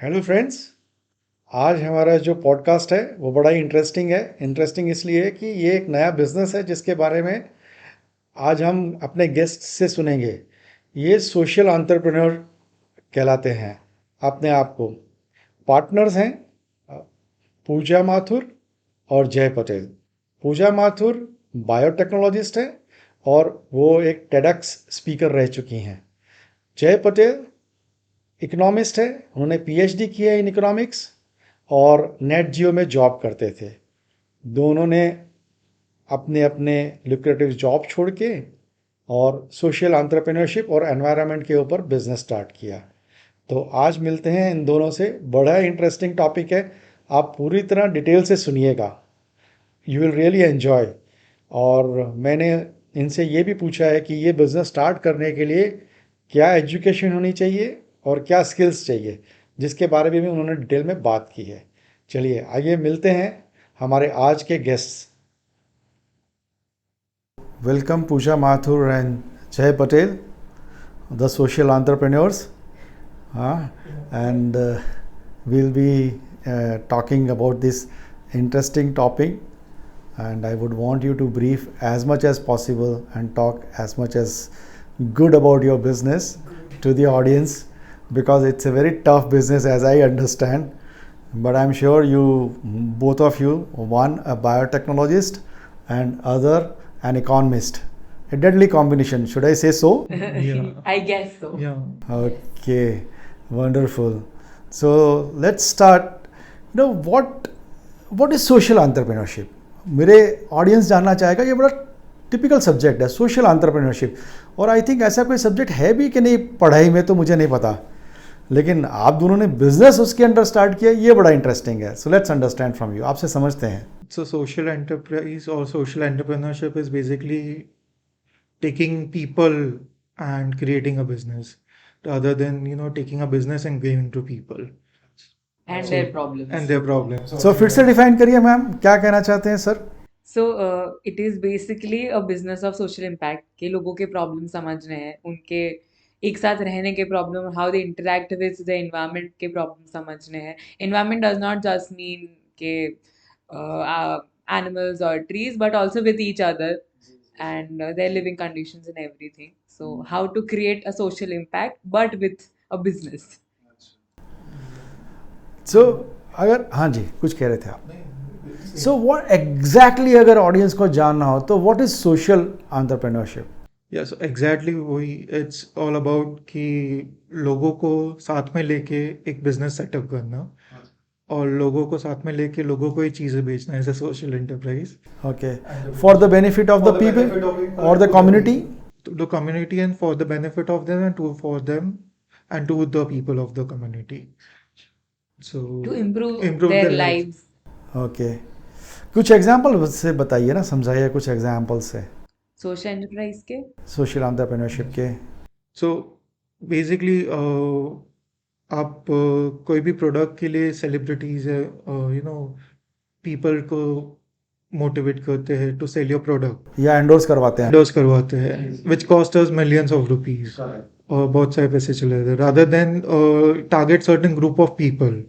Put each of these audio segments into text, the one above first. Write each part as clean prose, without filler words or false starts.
Hello friends. आज हमारा जो पॉडकास्ट है वो बड़ा ही इंटरेस्टिंग है। इंटरेस्टिंग इसलिए कि ये एक नया बिजनेस है जिसके बारे में आज हम अपने गेस्ट से सुनेंगे। ये सोशल एंटरप्रेन्योर कहलाते हैं अपने आप को। पार्टनर्स हैं पूजा माथुर और जय पटेल। पूजा माथुर बायोटेक्नोलॉजिस्ट है और वो एक टेडक्स स्पीकर रह चुकी हैं। जय पटेल इकोनॉमिस्ट है, उन्होंने पीएचडी किया है इन इकोनॉमिक्स और नेट जियो में जॉब करते थे। दोनों ने अपने अपने लुक्रेटिव जॉब छोड़ के और सोशल एंटरप्रेन्योरशिप और एनवायरनमेंट के ऊपर बिजनेस स्टार्ट किया। तो आज मिलते हैं इन दोनों से। बड़ा इंटरेस्टिंग टॉपिक है, आप पूरी तरह डिटेल से सुनिएगा, यू विल रियली एन्जॉय। और मैंने इनसे ये भी पूछा है कि ये बिज़नेस स्टार्ट करने के लिए क्या एजुकेशन होनी चाहिए और क्या स्किल्स चाहिए, जिसके बारे में भी उन्होंने डिटेल में बात की है। चलिए आइए मिलते हैं हमारे आज के guests. Welcome Pooja Mathur and Jay Patel, the social entrepreneurs. And we'll be talking about this interesting topic, and I would want you to brief as much as possible and talk as much as good about your business to the audience, because it's a very tough business as I understand. But I'm sure you, both of you, one a biotechnologist and other an economist. A deadly combination, should I say so? Yeah. I guess so. Yeah. Okay, wonderful. So let's start. What is social entrepreneurship? मेरे audience जानना चाहेगा, ये बड़ा typical subject है social entrepreneurship, और I think ऐसा कोई subject है भी कि नहीं पढ़ाई में, तो मुझे नहीं पता, लेकिन आप दोनों ने बिजनेस उसके अंडर स्टार्ट किया, ये बड़ा इंटरेस्टिंग है। So let's understand from you, आपसे समझते हैं। So social enterprise or social entrepreneurship is basically taking people and creating a business rather than taking a business and giving to people And So- their problems. and their problems. सो फिर से define करिए ma'am, क्या कहना चाहते हैं sir? So it is basically a business of social impact के लोगों के प्रॉब्लम समझने हैं, उनके एक साथ रहने के problem, how they interact with the environment के प्रॉब्लम समझने हैं। Environment does not just mean के एनिमल्स और trees, but also with each other and their living conditions and everything. So how to create a social impact but with a business. सो अगर, हाँ जी कुछ कह रहे थे आप। सो व्हाट एग्जैक्टली, अगर ऑडियंस को जानना हो तो what is social entrepreneurship? Yeah, so exactly वही it's all about कि लोगों को साथ में लेके एक business setup करना और लोगों को साथ में लेके लोगों को ये चीज़ें बेचना as a social enterprise okay, for the benefit of the people और the community. to the community and for the benefit of them and for them and to the people of the community. So To improve their their lives. lives. Okay, कुछ example से बताइए ना, समझाइए कुछ example से Social enterprise के social entrepreneurship के। So basically आप कोई भी प्रोडक्ट के लिए सेलिब्रिटीज है पीपल को मोटिवेट करते हैं टू सेल योर प्रोडक्ट या एंडोर्स करवाते हैं। एंडोर्स करवाते हैं which cost us millions of rupees और बहुत सारे पैसे चले जाते हैं rather then target certain group of people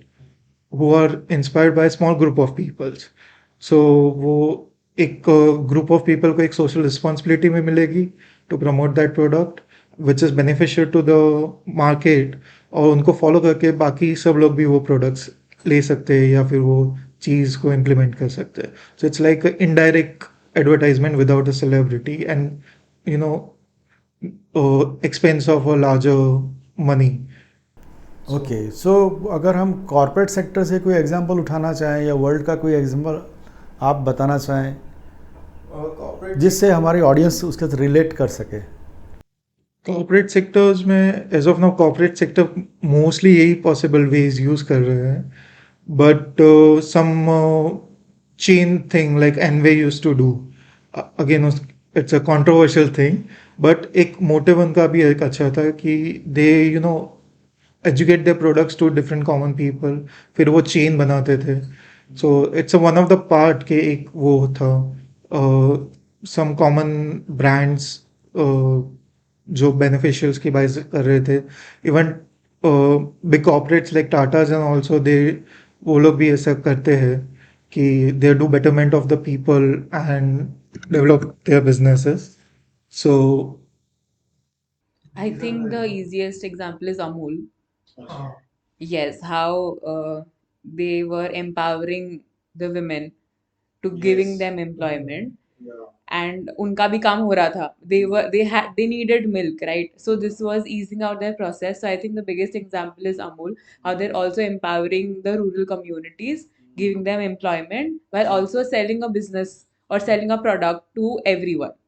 who are inspired by a small group of people. So वो एक ग्रुप ऑफ पीपल को एक सोशल रिस्पॉन्सिबिलिटी में मिलेगी to promote that product which is beneficial to the market, और उनको follow करके बाकी सब लोग भी वो प्रोडक्ट्स ले सकते हैं या फिर वो चीज़ को इम्प्लीमेंट कर सकते हैं. So it's like indirect advertisement without a celebrity and expense of a larger money. Okay, so अगर हम कॉर्पोरेट सेक्टर से कोई एग्जांपल उठाना चाहें या वर्ल्ड का कोई एग्जांपल आप बताना चाहें जिससे हमारी ऑडियंस उसके साथ रिलेट कर सके। कॉर्पोरेट सेक्टर्स में as of now corporate sector mostly यही पॉसिबल वेज यूज़ कर रहे हैं, but some chain thing like anyway use to do, again it's a controversial thing, but एक मोटिव उनका भी एक अच्छा था कि they educate their products to different common people, फिर वो चेन बनाते थे. So it's one of the part के एक वो था सम कॉमन ब्रांड्स जो बेनिफिशियल्स की बाइज कर रहे थे. Even big corporates like Tatas and also they वो लोग भी ऐसा करते हैं कि they do betterment of the people and develop their businesses so I think the easiest example is Amul. Yes, how they were empowering the women to giving them employment, and उनका भी काम हो रहा था. They needed milk, right? So this was easing out their process. So I think the biggest example is Amul, how they're also empowering the rural communities, giving them employment while also selling a business or selling a product to everyone.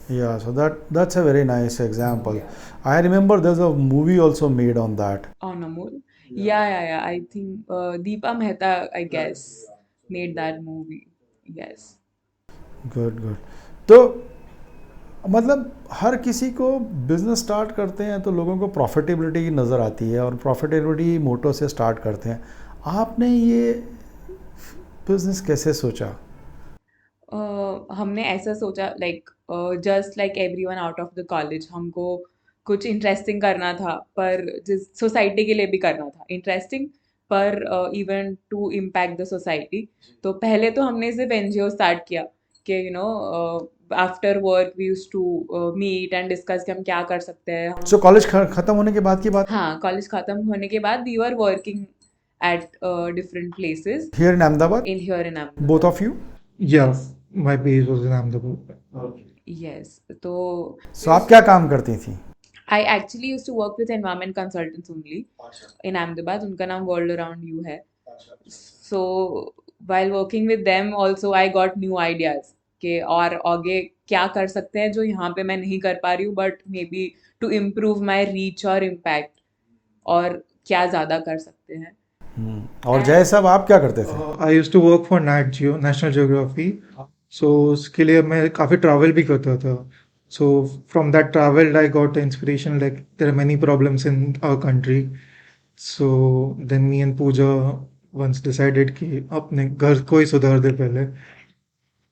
Yeah, so that's a very nice example. I remember there's a movie also made on that. On Amul. Yeah. I think Deepa Mehta, I guess, made that movie. Yes. Good good. तो मतलब हर किसी को business start करते हैं तो लोगों को profitability की नज़र आती है और प्रॉफिटेबिलिटी मोटो से स्टार्ट करते हैं। आपने ये बिजनेस कैसे सोचा? हमने ऐसा सोचा like just like everyone out of the college हमको कुछ इंटरेस्टिंग करना था, पर जिस सोसाइटी के लिए भी करना था इंटरेस्टिंग, पर even to impact the society. तो पहले तो हमने सिर्फ एनजीओ स्टार्ट किया कि after work we used to meet and discuss कि हम क्या कर सकते हैं। सो कॉलेज ख़त्म होने के बाद की बात? हाँ, कॉलेज खत्म होने के बाद we were working at different places here in Ahmedabad? In here in Ahmedabad. Both of you? या my base was in Ahmedabad yes, तो सो आप क्या काम करती थी? I actually used to work with environment consultants only in Ahmedabad. उनका नाम World Around You है. So while working with them also I got new ideas कि और आगे क्या कर सकते हैं जो यहाँ पे मैं नहीं कर पा रही हूँ, but maybe to improve my reach और impact, और क्या ज़्यादा कर सकते हैं। और जय साहब आप क्या करते थे? I used to work for Nat Geo National Geographic so उसके लिए मैं काफ़ी ट्रैवल भी करता था so from that travel I got inspiration like there are many problems in our country so then me and Pooja once decided कि अपने घर को ही सुधार दे पहले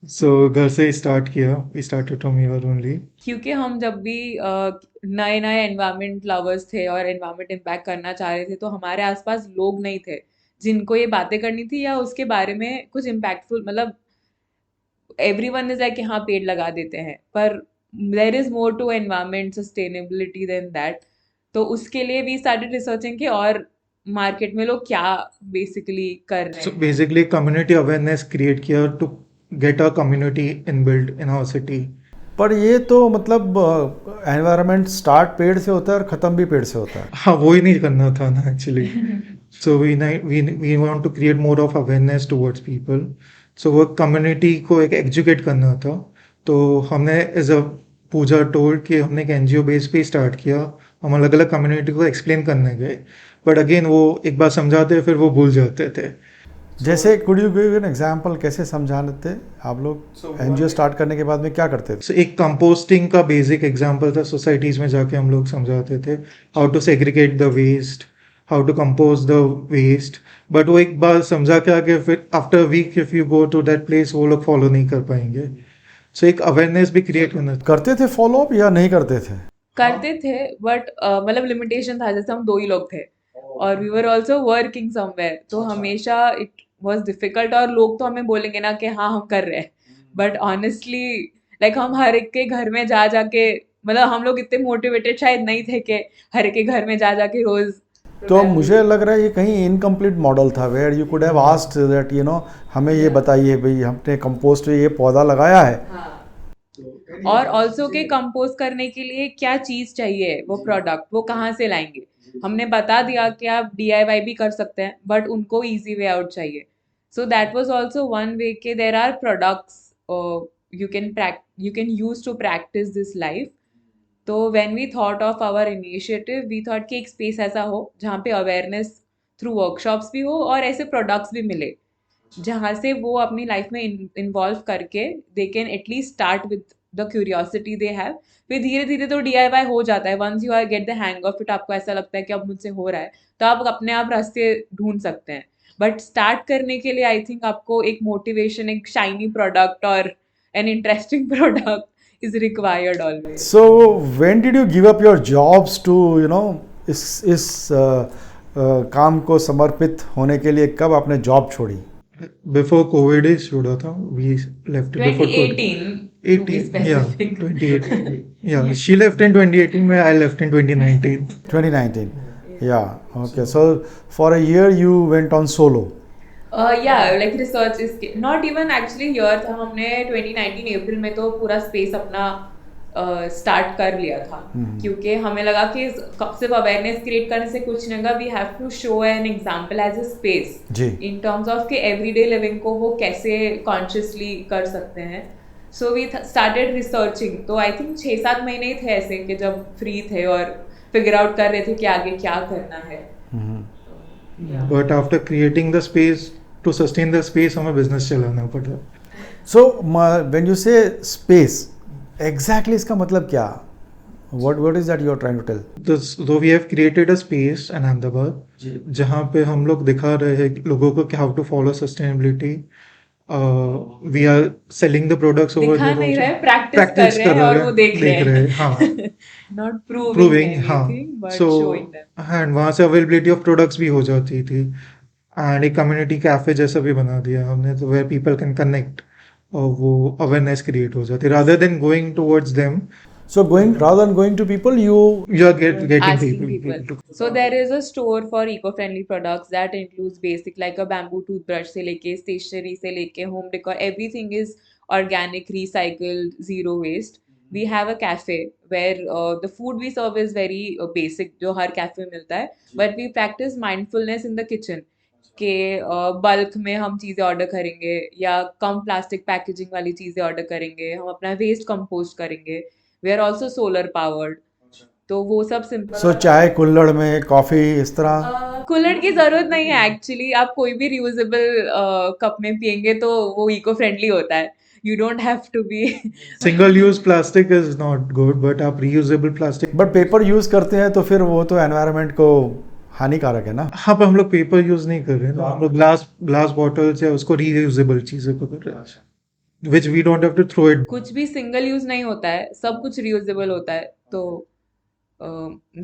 सो घर से ही स्टार्ट किया we started from here only क्योंकि हम जब भी नए नए एनवायरमेंट लवर्स थे और एनवायरमेंट इम्पैक्ट करना चाह रहे थे, तो हमारे आसपास लोग नहीं थे जिनको ये बातें करनी थी या उसके बारे में कुछ इम्पैक्टफुल, मतलब एवरीवन इज लाइक कि हाँ पेड़ लगा देते हैं, पर there is more to environment sustainability than that. तो उसके लिए वी स्टार्टेड रिसर्चिंग कि और मार्केट में लोग क्या बेसिकली कर रहे सो हैं। बेसिकली कम्युनिटी अवेयरनेस क्रिएट किया to get a community in build in our city पर ये तो मतलब एनवायरनमेंट स्टार्ट पेड़ से होता है और ख़त्म भी पेड़ से होता है। हाँ वो ही नहीं करना था ना actually so we want to create more of awareness towards people so वो कम्युनिटी को एक एजुकेट करना था तो हमने एज अ पूजा टोल्ड कि हमने एक एनजीओ बेस पे स्टार्ट किया हम अलग अलग कम्युनिटी को एक्सप्लेन करने गए बट अगेन वो एक बार समझाते फिर वो भूल जाते थे जैसे could you give an example, कैसे समझाते थे आप लोग? एनजीओ स्टार्ट करने के बाद में क्या करते थे? So, एक कंपोस्टिंग का बेसिक एग्जांपल था सोसाइटीज में जाके हम लोग समझाते थे how to segregate the waste how to compose the waste but वो एक बार समझा के आगे फिर after week if you go to that place वो लोग फॉलो नहीं कर पाएंगे सो एक अवेयरनेस भी क्रिएट करना करते थे फॉलो अप या नहीं करते थे? करते थे बट मतलब लिमिटेशन था, जैसे हम दो ही लोग थे और we were also working somewhere, तो हमेशा इट वॉज डिफिकल्ट। और लोग तो हमें बोलेंगे ना कि हाँ हम कर रहे हैं, बट ऑनेस्टली लाइक हम हर एक के घर में जा जाके, मतलब हम लोग इतने मोटिवेटेड शायद नहीं थे कि हर एक के घर में जा जाके रोज। तो मुझे लग रहा है ये कहीं इनकम्प्लीट मॉडल था where you could have asked that हमें ये बताइए भाई हमने कंपोस्ट में ये पौधा लगाया है। हाँ, और ऑल्सो के कंपोज करने के लिए क्या चीज़ चाहिए, वो प्रोडक्ट वो कहाँ से लाएंगे। हमने बता दिया कि आप डीआईवाई भी कर सकते हैं, बट उनको इजी वे आउट चाहिए। So that was also one way के there are products you can use to practice this life. तो when we thought of our initiative we thought कि एक स्पेस ऐसा हो जहाँ पे अवेयरनेस थ्रू वर्कशॉप्स भी हो और ऐसे प्रोडक्ट्स भी मिले जहाँ से वो अपनी लाइफ में इन्वॉल्व करके they can at least start with the curiosity they have. फिर धीरे धीरे तो डीआईवाई हो जाता है, once you are get the hang of it, आपको ऐसा लगता है कि अब मुझसे हो रहा है, तो आप अपने आप रास्ते ढूंढ सकते हैं। बट स्टार्ट करने के लिए आई थिंक आपको एक मोटिवेशन, एक शाइनी प्रोडक्ट और an interesting product is required always. So when did you give up your jobs to काम को समर्पित होने के लिए कब आपने जॉब छोड़ी? Before COVID is छोड़ा था. We left it before COVID. 2018 to be 18, yeah, specific. 2018. Yeah, she left in 2018, where I left in 2019. 2019. Yeah. Okay. So for a year you went on solo. Yeah, like research is not even actually here था. हमने 2019 अप्रैल में तो पूरा space अपना start कर लिया था, क्योंकि हमें लगा कि सिर्फ अवेयरनेस क्रिएट करने से कुछ नहीं होगा. We have to show an example as a space जी. इन टर्म्स ऑफ कि एवरीडे लिविंग को वो कैसे कॉन्शियसली कर सकते हैं. So we started researching. तो आई थिंक 6-7 महीने ही थे ऐसे कि जब फ्री थे और फिगर आउट कर रहे थे कि आगे क्या करना है. But after creating the space, to sustain the space, हमें business चलाना पड़ा. So when you say space, exactly इसका मतलब क्या? What is that you are trying to tell? So we have created a space in Ahmedabad, जहाँ पे हम लोग दिखा रहे हैं लोगों को कि how to follow sustainability. We are selling the products over दिखा there नहीं also. रहे, प्रैक्टिस कर रहे हैं और वो देख रहे हैं, हाँ. नॉट प्रूविंग Proving, हाँ. Anything but So, showing them. and वहाँ से availability of products भी हो जाती थी. एंड एक कम्युनिटी कैफे जैसा भी बना दिया हमने, तो वेयर पीपल कैन कनेक्ट और वो अवेयरनेस क्रिएट हो जाती है, rather than going towards them. So rather than going to people, you are getting asking people people. So there is a store for eco-friendly products that includes basic like a bamboo toothbrush से लेके stationery से लेके home decor, everything is organic, recycled, zero waste. We have a cafe where the food we serve is very basic, जो हर cafe में मिलता है, but we practice mindfulness in the kitchen. के bulk में हम चीज़ें ऑर्डर करेंगे या कम प्लास्टिक पैकेजिंग वाली चीज़ें ऑर्डर करेंगे, हम अपना वेस्ट कंपोस्ट करेंगे. We are also solar powered. तो वो सब सिंपल. So चाय कुल्हड़ में, कॉफी इस तरह? कुल्हड़ की जरूरत नहीं है एक्चुअली. आप कोई भी रियूजेबल कप में पियेंगे तो वो इको फ्रेंडली होता है. You don't have to be single use plastic is not good, but आप reusable plastic. But paper use करते हैं तो फिर वो तो एनवायरनमेंट को हानिकारक है ना? हाँ, पर हम लोग पेपर यूज नहीं कर रहे हैं, हम लोग ग्लास बॉटल्स या उसको रीयूजेबल चीजें को कर रहे हैं, which we don't have to throw it. कुछ भी सिंगल यूज नहीं होता है, सब कुछ रियूजेबल होता है. तो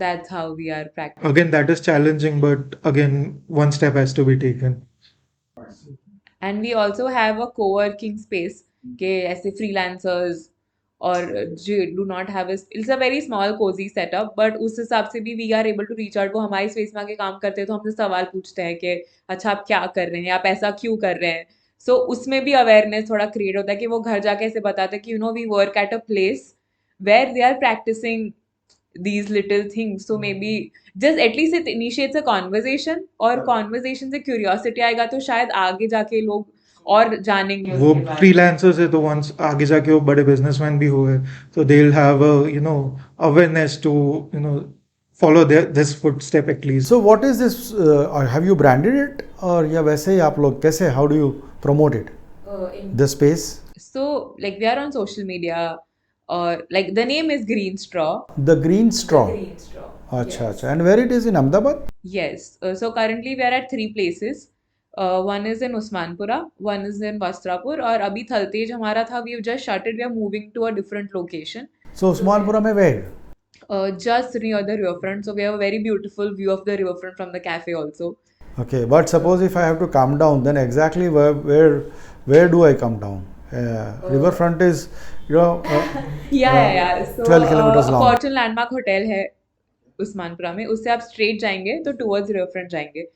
that's how we are practicing. Again, that is challenging, but again, one step has to be taken. And we also have a co-working space के ऐसे freelancers और जो do not have it's a very small cozy setup, but उस हिसाब से भी we are able to reach out. वो हमारी स्पेस में आके काम करते हैं तो हमसे सवाल पूछते हैं कि अच्छा आप क्या कर रहे हैं, आप ऐसा क्यों कर रहे हैं. सो उसमें भी अवेयरनेस थोड़ा क्रिएट होता है कि वो घर जाके ऐसे बताते हैं कि you know we work at a place where they are practicing these little things. So maybe just at least it initiates a conversation, और conversation से curiosity आएगा तो शायद आगे जाके लोग और जानेंगे. वो फ्रीलांसर्स है तो वंस आगे जाके वो बड़े बिजनेसमैन भी हुए, तो they will have awareness to follow this footstep at least. So what is this? Have you branded it or या वैसे ही आप लोग कैसे? How do you promote it? The space. So like we are on social media, or like the name is Green Straw. The Green Straw. The Green Straw. अच्छा Yes. अच्छा. And where it is in Ahmedabad? Yes. So currently we are at 3 places. One is in Usmanpura, one is in Vastrapur, और अभी थलतेज हमारा था. We have just started. We are moving to a different location. So Usmanpura में where? Just near the riverfront. So we have a very beautiful view of the riverfront from the cafe also. Okay, but suppose if I have to come down, then exactly where do I come down? Riverfront is yeah. So 12 kilometers long. Fortune Landmark Hotel है उस्मानपुरा में. उससे आप straight जाएंगे तो towards riverfront जाएंगे,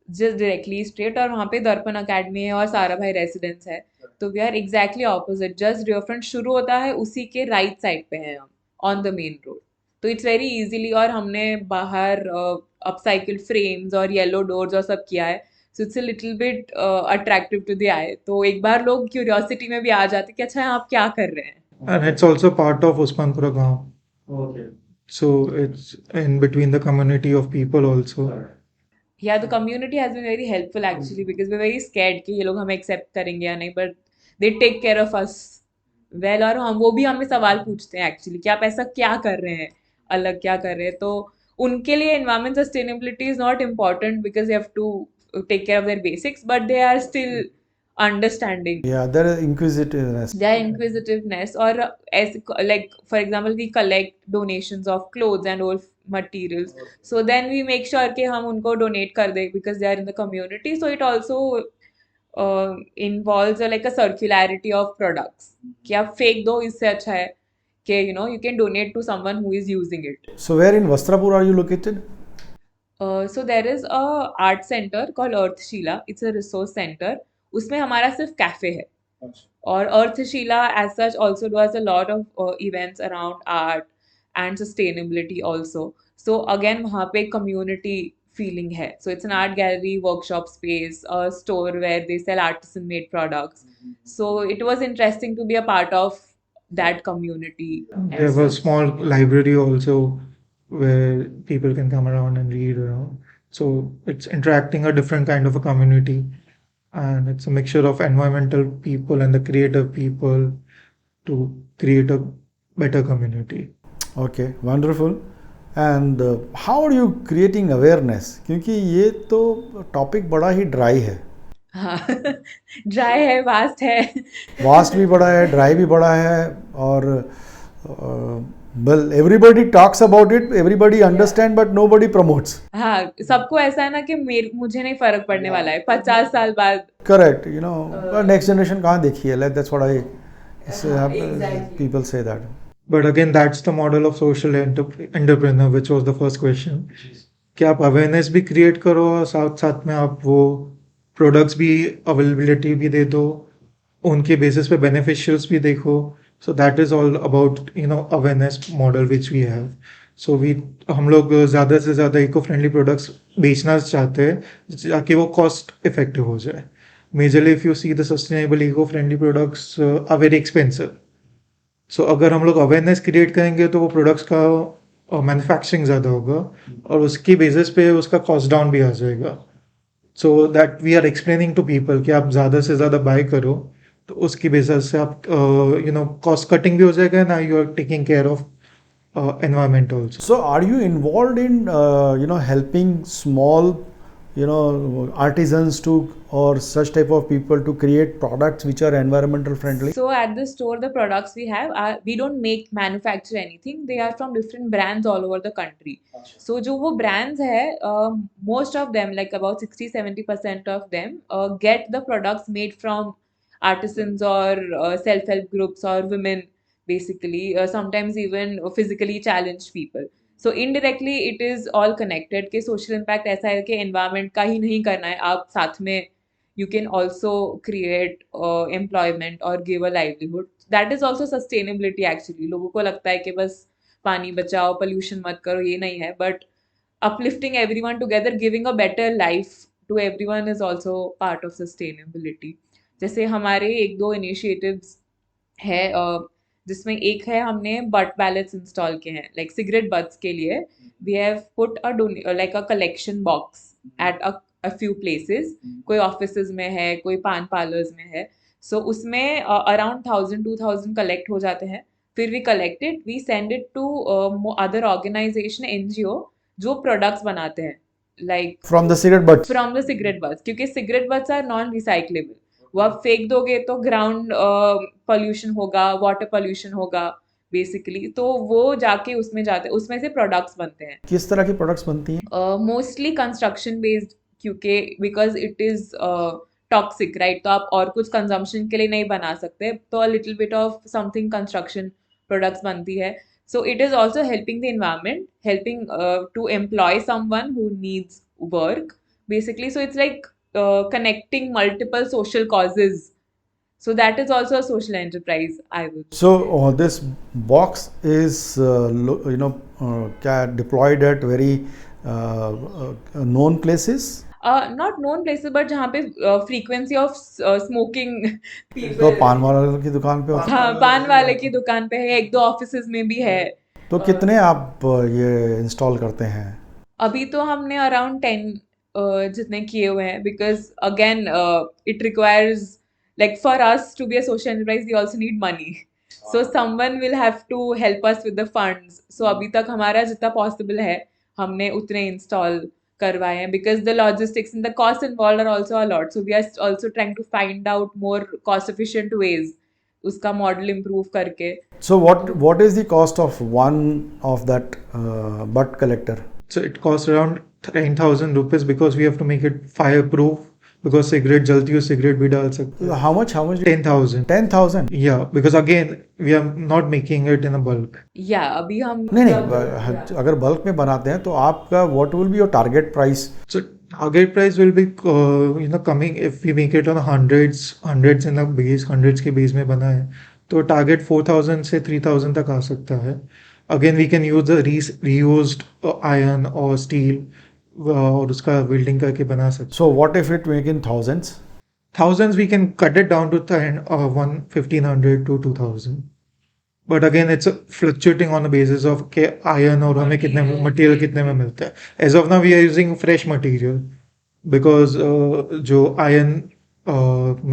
just directly straight. और वहाँ पे दर्पण अकेडमी है और सारा भाई रेसिडेंस है. तो we are exactly opposite. Just riverfront शुरू होता है उसी के राइट साइड पे हैं हम, ऑन द मेन रोड. तो इट्स वेरी इजीली. और हमने बाहर अपसाइकिल्ड फ्रेम्स और येलो डोर्स और सब किया है. So it's a little bit attractive to the eye. तो एक बार लोग क्यूरियोसिटी में भी आ जाते कि अच्छा आप क्या कर रहे हैं. And it's also part of Usmanpura गांव. Okay. So it's in between the community of people also. Yeah, the community has been very helpful actually, because we're very scared कि ये लोग हमें accept करेंगे या नहीं, but they take care of us well. और हम वो भी हमें सवाल पूछते हैं एक्चुअली कि आप ऐसा क्या कर रहे हैं, अलग क्या कर रहे हैं. तो उनके लिए environment sustainability is not important because they have to take care of their basics, but they are still understanding, Yeah, there is inquisitiveness. their inquisitiveness, or as like for example we collect donations of clothes and old materials, so then we make sure कि हम उनको donate कर दें because they are in the community, so it also involves like a circularity of products कि आप फेंक दो इससे अच्छा है कि you can donate to someone who is using it. So where in Vastrapur are you located? So there is a art center called Earthshila. It's a resource center. उसमें हमारा सिर्फ कैफे है. Or Earthshila as such also does a lot of events around art and sustainability also. So again वहाँ पे community feeling है. So it's an art gallery, workshop space, a store where they sell artisan made products. So it was interesting to be a part of that community They as have a such. small library also where people can come around and read around. So it's interacting a different kind of a community, and it's a mixture of environmental people and the creative people to create a better community. Okay, wonderful. And how are you creating awareness? क्योंकि ये तो topic बड़ा ही dry है. हाँ dry है, vast है. Vast भी बड़ा है, ड्राई भी बड़ा है, और well everybody talks about it, everybody understand, but nobody promotes. हाँ, सबको ऐसा है ना कि मुझे नहीं फर्क पड़ने वाला है 50 साल बाद. Correct, you know next generation कहाँ देखी है, like that's what I Exactly. People say that. But again, that's the model of social entrepreneur, which was the first question. कि आप अवेयरनेस भी क्रिएट करो और साथ साथ में आप वो प्रोडक्ट्स भी अवेलेबिलिटी भी दे दो, उनके बेसिस पे बेनिफिशियल्स भी देखो. So that is all about awareness model which we have. So we हम लोग ज़्यादा से ज़्यादा इको फ्रेंडली प्रोडक्ट्स बेचना चाहते हैं ताकि वो कॉस्ट इफेक्टिव हो जाए. Majorly if you see the sustainable eco friendly products are very expensive. So अगर हम लोग अवेयरनेस क्रिएट करेंगे तो वो प्रोडक्ट्स का मैन्युफैक्चरिंग ज़्यादा होगा और उसकी बेसिस पे उसका कॉस्ट डाउन भी आ जाएगा. So that we are explaining to people कि आप ज़्यादा से ज़्यादा बाय करो, तो उसकी बेसिस से आप कॉस्ट कटिंग भी हो जाएगा ना, you are taking care of environment also. So are you involved in helping small artisans to, or such type of people to create products which are environmental friendly? So at the store, the products we have are, we don't manufacture anything. They are from different brands all over the country. So जो वो brands है, most of them, like about 60-70% of them, get the products made from artisans or self-help groups or women, basically, sometimes even physically challenged people. So indirectly it is all connected कि social impact ऐसा है कि environment का ही नहीं करना है, आप साथ में you can also create employment or give a livelihood. That is also sustainability actually. लोगों को लगता है कि बस पानी बचाओ, pollution मत करो, ये नहीं है, but uplifting everyone together, giving a better life to everyone is also part of sustainability. जैसे हमारे एक दो initiatives है, जिसमें एक है हमने बट बैलेट्स इंस्टॉल किए हैं, लाइक सिगरेट बट्स के लिए. We have put like a collection box at a few places. कोई ऑफिसेज में है, कोई पान पार्लर्स में है. सो उसमें अराउंड 1000-2000 कलेक्ट हो जाते हैं. फिर we collect it, we send it to other organization, NGO, जो प्रोडक्ट्स बनाते हैं, like From the cigarette butts. From the cigarette butts, क्योंकि cigarette butts are non recyclable. वो आप फेंक दोगे तो ग्राउंड पोल्यूशन होगा, वाटर पोल्यूशन होगा बेसिकली. तो वो जाके उसमें जाते हैं, उसमें से प्रोडक्ट्स बनते हैं. किस तरह की प्रोडक्ट्स बनती हैं? मोस्टली कंस्ट्रक्शन बेस्ड, क्योंकि because it is toxic, right. तो आप और कुछ कंजम्पशन के लिए नहीं बना सकते, तो a little bit of something construction products बनती है. So it is also helping the environment, helping to employ someone who needs work basically. So it's like connecting multiple social causes. So that is also a social enterprise, I would. So this box is deployed at very known places. Not known places, but जहाँ पे frequency of smoking people. तो पान वाले की दुकान पे होता है? हाँ, पान वाले की दुकान पे है, एक दो ऑफिसेज में भी है. तो कितने आप ये इंस्टॉल करते हैं? अभी तो हमने अराउंड 10 जितने किए हुए हैं, because again it requires, like for us to be a social enterprise we also need money. So someone will have to help us with the funds. So अभी तक हमारा जितना पॉसिबल है हमने उतने इंस्टॉल करवाए हैं, because the logistics and the costs involved are also a lot, so we are also trying to find out more cost efficient ways उसका मॉडल improve करके. So what is the cost of one of that butt collector? So it costs around 10,000 rupees because we have to make it fireproof because cigarette jalti ho cigarette bhi dal sakte hain. How much 10,000. 10,000? Yeah, because again we are not making it in a bulk. Yeah, अभी हम नहीं अगर bulk में बनाते हैं तो आपका what will be your target price? So target price will be coming if we make it on hundreds in a base, hundreds के base में बना है तो target 4,000 से 3,000 तक आ सकता है. Again we can use the reused iron or steel और उसका welding करके बना सकते. So what if it make in thousands? Thousands we can cut it down to 1,500 to 2,000. But again it's fluctuating on the basis of के iron और हमें कितने material कितने में मिलता है. As of now we are using fresh material because जो iron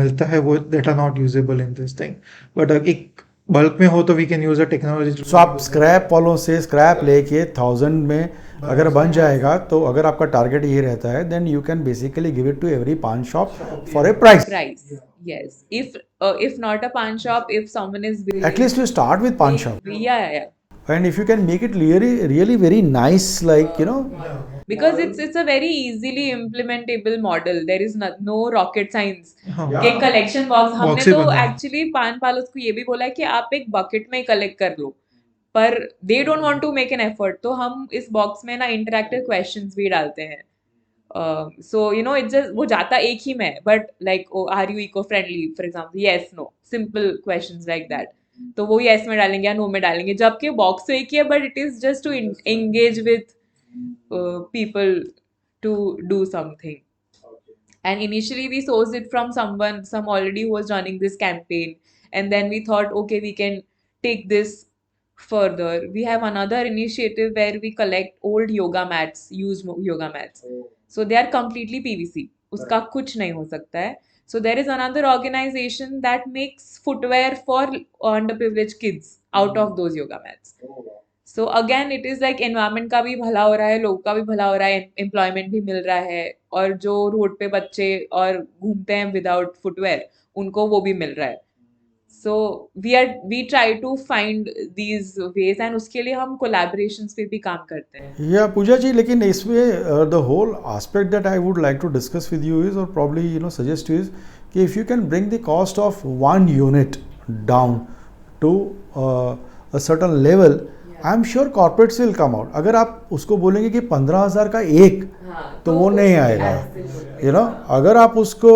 मिलता है वो that are not usable in this thing. But एक बल्क में हो तो we can use a technology. So आप स्क्रैप वालों से स्क्रैप लेके 1000 में अगर बन जाएगा तो अगर आपका टारगेट ये रहता है then you can basically give it to every paan shop for a price. Yes, if not a pawn shop, if someone is willing, At least you start with pawn shop. yeah. And if you can make it really very nice, like Because it's a very easily implementable model. There is no rocket science. के collection box हमने से तो बना है. actually पान पालों को ये भी बोला है कि आप एक bucket में collect कर लो, पर they don't want to make an effort. तो हम इस box में ना interactive questions भी डालते हैं. So it's just वो जाता एक ही में, but like are you eco friendly for example, yes no, simple questions like that. तो वो yes में डालेंगे या no में डालेंगे, जबकि box तो एक ही है, but it is just to engage with people to do something. And initially we sourced it from some already who was running this campaign, and then we thought okay, we can take this further. We have another initiative where we collect old yoga mats, used yoga mats. So they are completely PVC, उसका कुछ नहीं हो सकता है. So there is another organization that makes footwear for underprivileged kids out of those yoga mats. So again it is like environment का भी भला हो रहा है, लोगों का भी भला हो रहा है, employment भी मिल रहा है, और जो रोड पे बच्चे और घूमते हैं without footwear उनको वो भी मिल रहा है. So we try to find these ways, and उसके लिए हम collaborations पे भी काम करते हैं. या पूजा जी, लेकिन इसमें the whole aspect that I would like to discuss with you is, or probably suggest you is कि if you can bring the cost of one unit down to a certain level, I am sure corporates will come out. अगर आप उसको बोलेंगे कि 15,000 का एक, तो वो नहीं आएगा. अगर आप उसको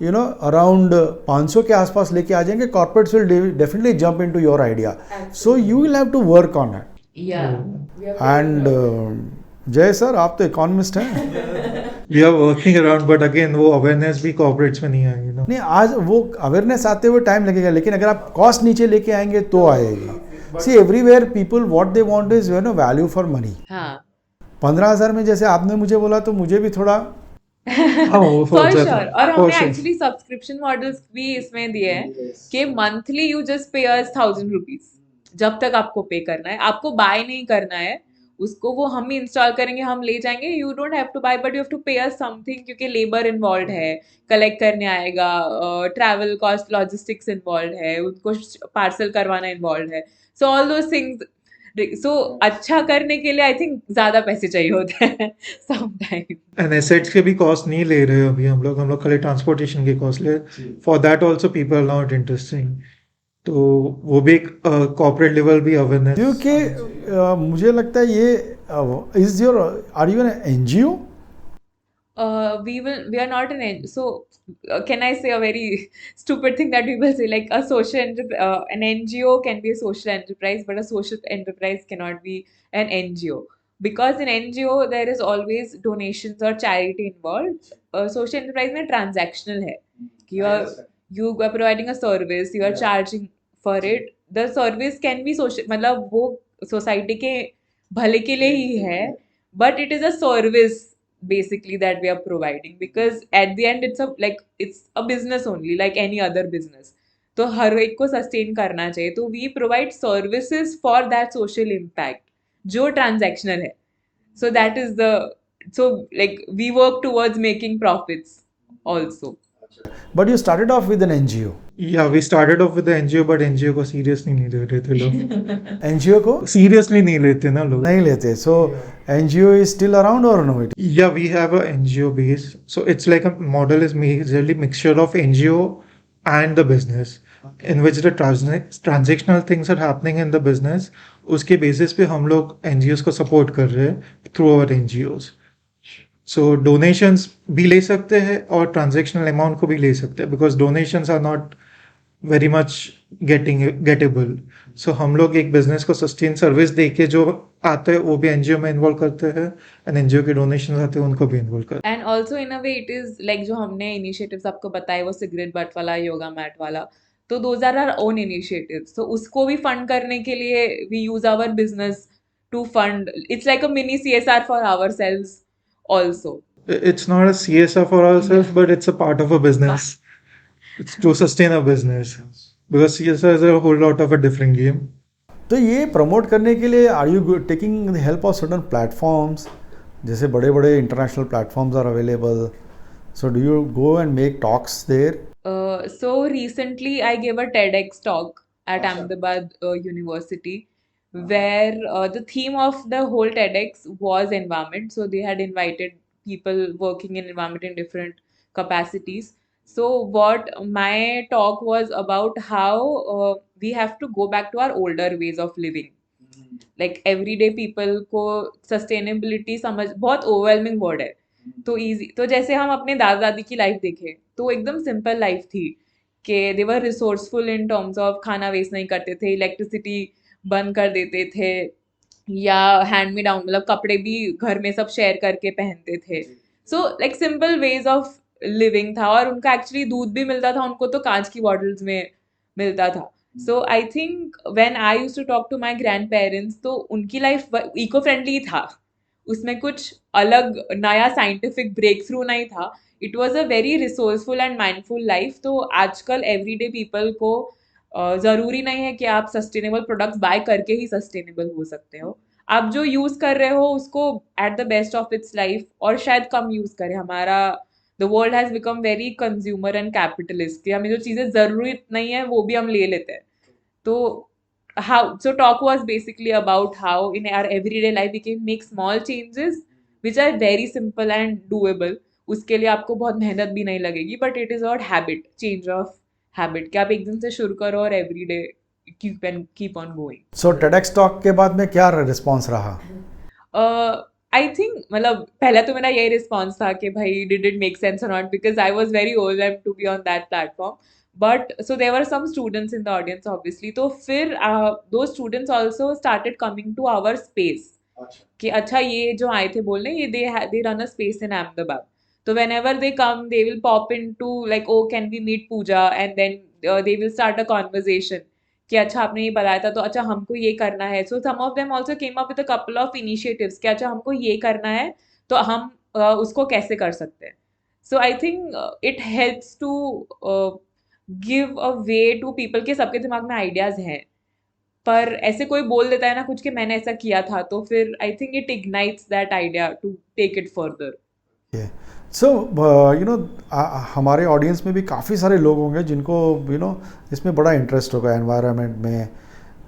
अराउंड 500 के आसपास लेके आ जाएंगे, corporates will definitely jump into your idea. So you will have to work on it. And Jai sir, आप तो इकोनॉमिस्ट हैं. We are working around, but again वो अवेयरनेस भी कॉर्पोरेट्स में नहीं आएगी. नहीं, आज वो अवेयरनेस आते हुए टाइम लगेगा, लेकिन अगर आप कॉस्ट नीचे लेके आएंगे तो आएगी. See, everywhere people what they want is value for money. हाँ. 15,000 में जैसे आपने मुझे बोला तो मुझे भी थोड़ा for sure. और हमने actually subscription models भी इसमें दिए हैं कि monthly you just pay us 1,000 rupees. जब तक आपको पे करना है, आपको buy नहीं करना है, उसको वो हम ही इंस्टॉल करेंगे, हम ले जाएंगे. You don't have to buy, but you have to pay us something, क्योंकि लेबर इन्वॉल्व है, कलेक्ट करने आएगा, ट्रैवल कॉस्ट, लॉजिस्टिक्स इन्वॉल्व है, उनको पार्सल करवाना इन्वॉल्व है. So all those things. So अच्छा करने के लिए आई थिंक ज्यादा पैसे चाहिए होते हैं समटाइम. एंड एसेट्स के भी कॉस्ट नहीं ले रहे अभी हम लोग खाली ट्रांसपोर्टेशन के कॉस्ट ले. For that also people are not interesting. तो वो भी एक कॉर्पोरेट लेवल भी अवेयरनेस, क्योंकि मुझे लगता है ये is your, are you an NGO? We are not so can I say a very stupid thing that people say, like a an NGO can be a social enterprise, but a social enterprise cannot be an NGO, because in NGO there is always donations or charity involved. Social enterprise में transactional है, you are providing a service, you are charging for it. The service can be social, मतलब वो society के भले के लिए ही है, but it is a service basically that we are providing, because at the end it's a business only like any other business. तो हर एक को sustain करना चाहिए, तो we provide services for that social impact जो transactional है. So that is the so like we work towards making profits also. But you started off with an NGO. Yeah, we started off with the NGO, but NGO को seriously नहीं ले रहे थे लोग. NGO को Seriously नहीं लेते ना लोग. नहीं लेते. So NGO is still around or no? Yeah, we have a NGO base. So it's like a model is majorly mixture of NGO and the business, in which the transactional things are happening in the business. उसके basis पे हम लोग NGOs को support कर रहे हैं through our NGOs. So donations भी ले सकते हैं और transactional amount को भी ले सकते हैं, because donations are not very much gettable. So हम लोग एक business को sustain service दे के जो आते हैं वो भी NGO में involve करते हैं, and NGO के donations आते हैं उनको भी involve करते And also in a way it is like जो हमने initiatives आपको बताए वो cigarette butt वाला yoga mat वाला, तो those are our own initiatives. So उसको भी fund करने के लिए we use our business to fund. It's like a mini CSR for ourselves also. हैं. It's not a CSR for ourselves, but it's a part of a business. It's to sustain a business, because CSR is a whole lot of a different game. तो ये promote करने के लिए are you taking the help of certain platforms, जैसे बड़े बड़े international platforms are available, so do you go and make talks there? So recently I gave a TEDx talk at Ahmedabad University, where the theme of the whole TEDx was environment. So they had invited people working in environment in different capacities. So what my talk was about, how we have to go back to our older ways of living. Like everyday people को sustainability समझ बहुत overwhelming word है. तो easy, तो जैसे हम अपने दादा दादी की लाइफ देखें तो एकदम सिंपल लाइफ थी कि दे वर रिसोर्सफुल इन टर्म्स ऑफ खाना वेस्ट नहीं करते थे, इलेक्ट्रिसिटी बंद कर देते थे, या हैंड मी डाउन मतलब कपड़े भी घर में सब शेयर करके पहनते थे. So like simple ways of living था, और उनका एक्चुअली दूध भी मिलता था उनको तो कांच की बॉटल्स में मिलता था. So I think when I used to talk to my grandparents तो उनकी लाइफ इको फ्रेंडली था, उसमें कुछ अलग नया साइंटिफिक ब्रेक थ्रू नहीं था. It was a very resourceful and mindful life. तो आजकल एवरीडे पीपल को ज़रूरी नहीं है कि आप सस्टेनेबल प्रोडक्ट्स बाय करके ही सस्टेनेबल हो सकते हो. आप जो यूज़ कर रहे हो उसको at the best of its life, और शायद कम यूज़ करें. हमारा the world has become very consumer and capitalist, कि हमें जो चीज़ें ज़रूरी नहीं है वो भी हम ले लेते हैं. तो how so talk was basically about how in our everyday life we can make small changes which are very simple and doable. उसके लिए आपको बहुत मेहनत भी नहीं लगेगी, but it is about habit, change of habit, कि आप एक दिन से शुरू करो और everyday keep on going. So TEDx talk के बाद में क्या रिस्पॉन्स रहा? आई थिंक मतलब पहले तो मेरा यही रिस्पॉन्स था कि भाई डिड इट मेक सेंस और not, because I was very overwhelmed to be on that platform. But so there were some students in the audience obviously, तो फिर those students also started coming to our space कि अच्छा ये जो आए थे बोलने, ये they run a space in Ahmedabad. So whenever they come they will pop into like, oh can we meet Pooja, and then they will start a conversation कि अच्छा आपने ये बताया था तो अच्छा हमको ये करना है. So some of them also came up with a couple of initiatives कि अच्छा हमको ये करना है तो हम उसको कैसे कर सकते हैं. So I think it helps to give a way to people के सबके दिमाग में आइडियाज हैं, पर ऐसे कोई बोल देता है ना कुछ कि मैंने ऐसा किया था, तो फिर I think it ignites that idea to take it further. So you know हमारे ऑडियंस में भी काफ़ी सारे लोग होंगे जिनको यू नो इसमें बड़ा इंटरेस्ट होगा, एनवायरनमेंट में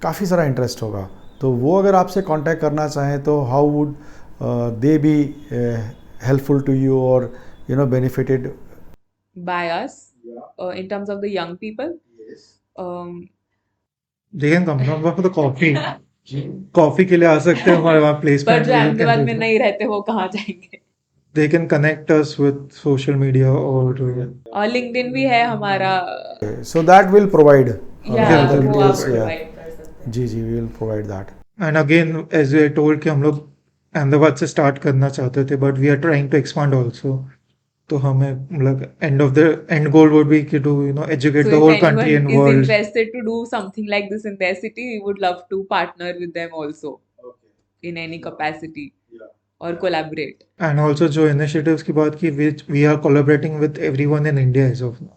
काफ़ी सारा इंटरेस्ट होगा. तो वो अगर आपसे कांटेक्ट करना चाहें तो how would they be helpful to you और you know benefited by us in terms of the young people? They can come down for the coffee. Coffee के लिए आ सकते हैं हमारे वहाँ पर प्लेसमेंट. जो अहमदाबाद में नहीं रहते वो कहाँ जाएंगे? They can connect us with social media or और लिंक्डइन भी है हमारा. सो दैट विल प्रोवाइड वो आप provide कर सकते हैं. जी we will provide that. and again as I told कि हम लोग अहमदाबाद से स्टार्ट करना चाहते थे, but we are trying to expand also. तो हमें मतलब end goal would be to educate So the if whole anyone country and is world. interested to do something like this in their city, we would love to partner with them also in any capacity or collaborate. And also जो initiatives की बात की, which we are collaborating with everyone in India as of now.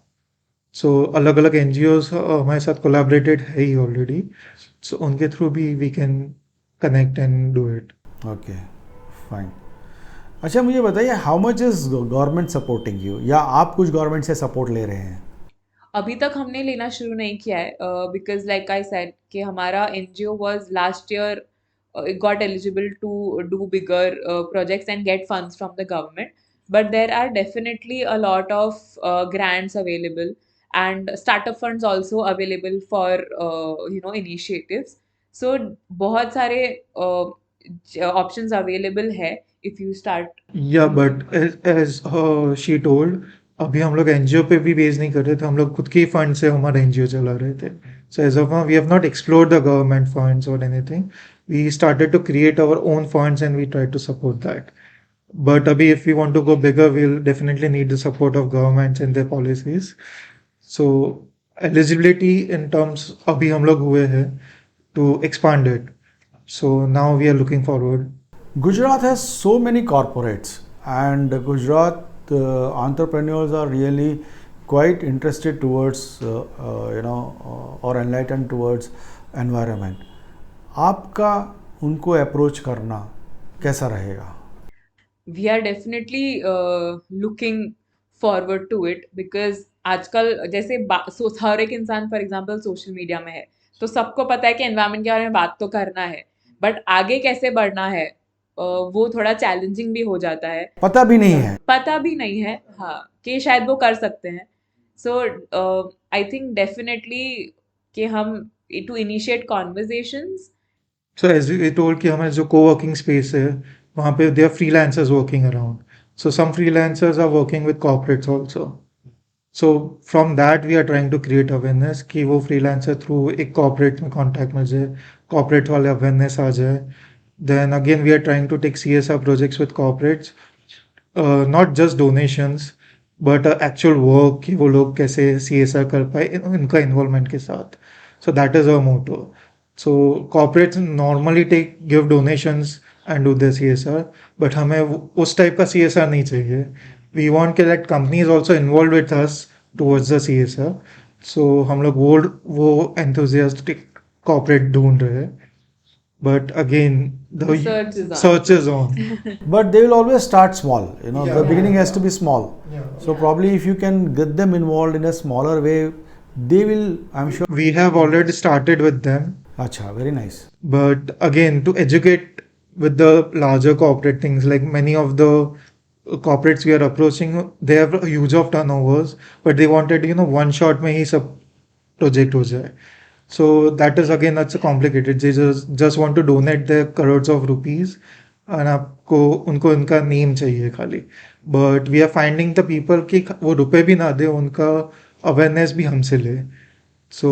So अलग अलग NGOs हमारे साथ collaborated है ही already. So उनके through भी we can connect and do it. Okay, fine. अच्छा मुझे बताइए, how much is government supporting you, या आप कुछ गवर्नमेंट से सपोर्ट ले रहे हैं? अभी तक हमने लेना शुरू नहीं किया है, बिकॉज लाइक आई सेड कि हमारा NGO was last year got eligible to do bigger projects and get funds from the government, but there are definitely a lot of grants available and startup funds also available for initiatives. So बहुत सारे options available है if you start या using. But as she told, अभी हम लोग NGO पे भी base नहीं कर रहे थे, हम लोग खुद के फंड से हमारा एनजीओ चला रहे थे. So as of now we have not explored the government funds और anything. We started to create our own funds and we try to support that. But abhi, if we want to go bigger, we'll definitely need the support of governments and their policies. So eligibility in terms abhi hum log हुए हैं to expand it. So now we are looking forward. Gujarat has so many corporates, and Gujarat entrepreneurs are really quite interested towards, or enlightened towards environment. आपका उनको approach करना कैसा रहेगा? We are definitely looking forward to it because आजकल जैसे हर एक इंसान for example social media में है, तो सबको पता है कि एनवायरनमेंट के बारे में बात तो करना है, बट आगे कैसे बढ़ना है वो थोड़ा चैलेंजिंग भी हो जाता है, पता भी नहीं है. पता भी नहीं है, हाँ, कि शायद वो कर सकते हैं. सो आई थिंक डेफिनेटली कि हम to initiate conversations. So as we told कि हमारे जो co-working space है वहाँ पे there are freelancers working around. So some freelancers are working with corporates also. So from that we are trying to create awareness कि वो freelancer through एक corporate में contact में जाए, corporate वाले awareness आ जाए. Then again we are trying to take CSR projects with corporates, not just donations but actual work कि वो लोग कैसे CSR कर पाए इनका involvement के साथ. So that is our motto. So corporates normally give donations and do the CSR, but हमें उस type का CSR नहीं चाहिए. We want कि that companies also involved with us towards the CSR. So हम लोग वो enthusiastic corporate ढूंढ रहे हैं. But again, the Search is on. search is on. But they will always start small. The beginning has to be small. Yeah. So probably if you can get them involved in a smaller way, they will, I'm sure. We have already started with them. Acha, very nice. But again, to educate with the larger corporate things, like many of the corporates we are approaching, they have a huge of turnovers, but they wanted, one shot में ही सब project हो जाए. So that is again, that's complicated. They just want to donate their crores of rupees and आपको उनको उनका name चाहिए खाली. But we are finding the people कि वो रुपए भी ना दे, उनका awareness भी हमसे ले. So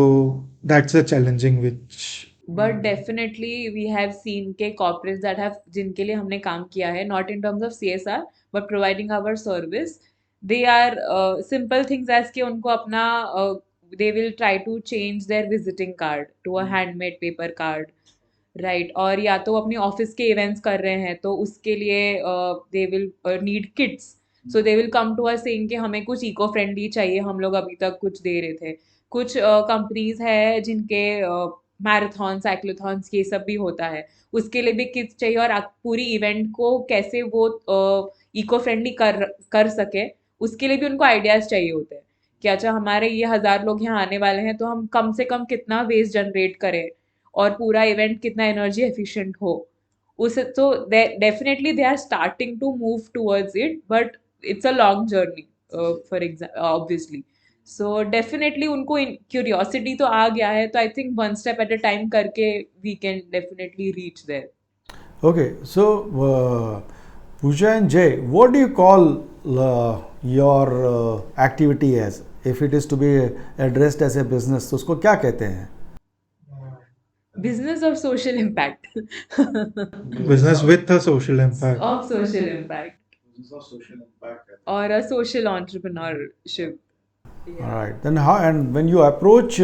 that's a challenging which. But definitely we have seen के कॉर्पोरेट्स दैट हैव जिनके लिए हमने काम किया है, not in terms of CSR but providing our service, they are simple things as कि उनको अपना they will try to change their visiting card to a handmade paper card, right, और या तो अपनी ऑफिस के इवेंट्स कर रहे हैं तो उसके लिए they will need kits, so they will come to us saying कि हमें कुछ इको फ्रेंडली चाहिए, हम लोग अभी तक कुछ दे रहे थे. कुछ कंपनीज है जिनके मैराथन साइक्लोथॉन्स ये सब भी होता है, उसके लिए भी किट्स चाहिए, और पूरी इवेंट को कैसे वो इको फ्रेंडली कर सके उसके लिए भी उनको आइडियाज चाहिए होते हैं कि अच्छा हमारे ये 1000 लोग यहाँ आने वाले हैं तो हम कम से कम कितना वेस्ट जनरेट करें और पूरा इवेंट कितना एनर्जी एफिशिएंट हो. उस तो definitely they are starting to move towards it, but it's a long journey for example obviously. So definitely उनको क्यूरियोसिटी तो आ गया है, तो I think one step at a time करके we can definitely reach there. Okay, so Pooja and Jay, what do you call your activity as? If it is to be addressed as a business, तो उसको क्या कहते हैं? Business of social impact. Business with a social impact. Of social impact और a social entrepreneurship. All right. Then how, and when you approach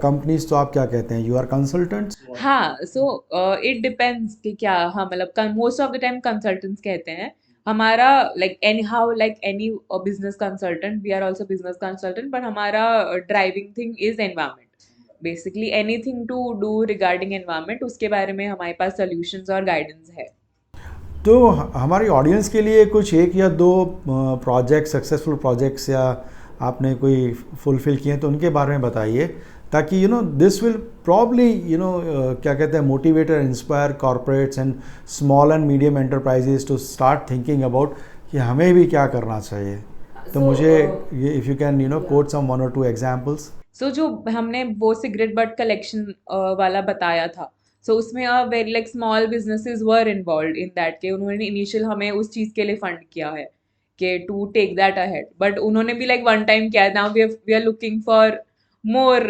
companies, तो आप क्या कहते हैं? You are consultants? हाँ, सो इट डिपेंड्स कि क्या, हाँ, मतलब most of the time consultants कहते हैं. हमारा like anyhow like any business consultant, we are also business consultant, but हमारा driving thing is environment. Basically anything to do regarding environment, उसके बारे में हमारे पास सोल्यूशंस और गाइडेंस है. तो हमारी ऑडियंस के लिए कुछ एक या दो प्रोजेक्ट, सक्सेसफुल प्रोजेक्ट्स या आपने कोई फुलफिल किए हैं तो उनके बारे में बताइए, ताकि दिस विल प्रॉब्ली क्या कहते हैं, मोटिवेट और inspire corporates and small and medium enterprises to start thinking about कि हमें भी क्या करना चाहिए। तो मुझे ये if you can quote some one और टू एग्जांपल्स। सो जो हमने वो सिगरेट बट कलेक्शन वाला बताया था, सो उसमें very like small businesses were involve in that, के उन्होंने इनिशियल हमें उस चीज़ के लिए फंड किया है कि to take that ahead, but उन्होंने भी लाइक वन टाइम किया है। Now we are looking for more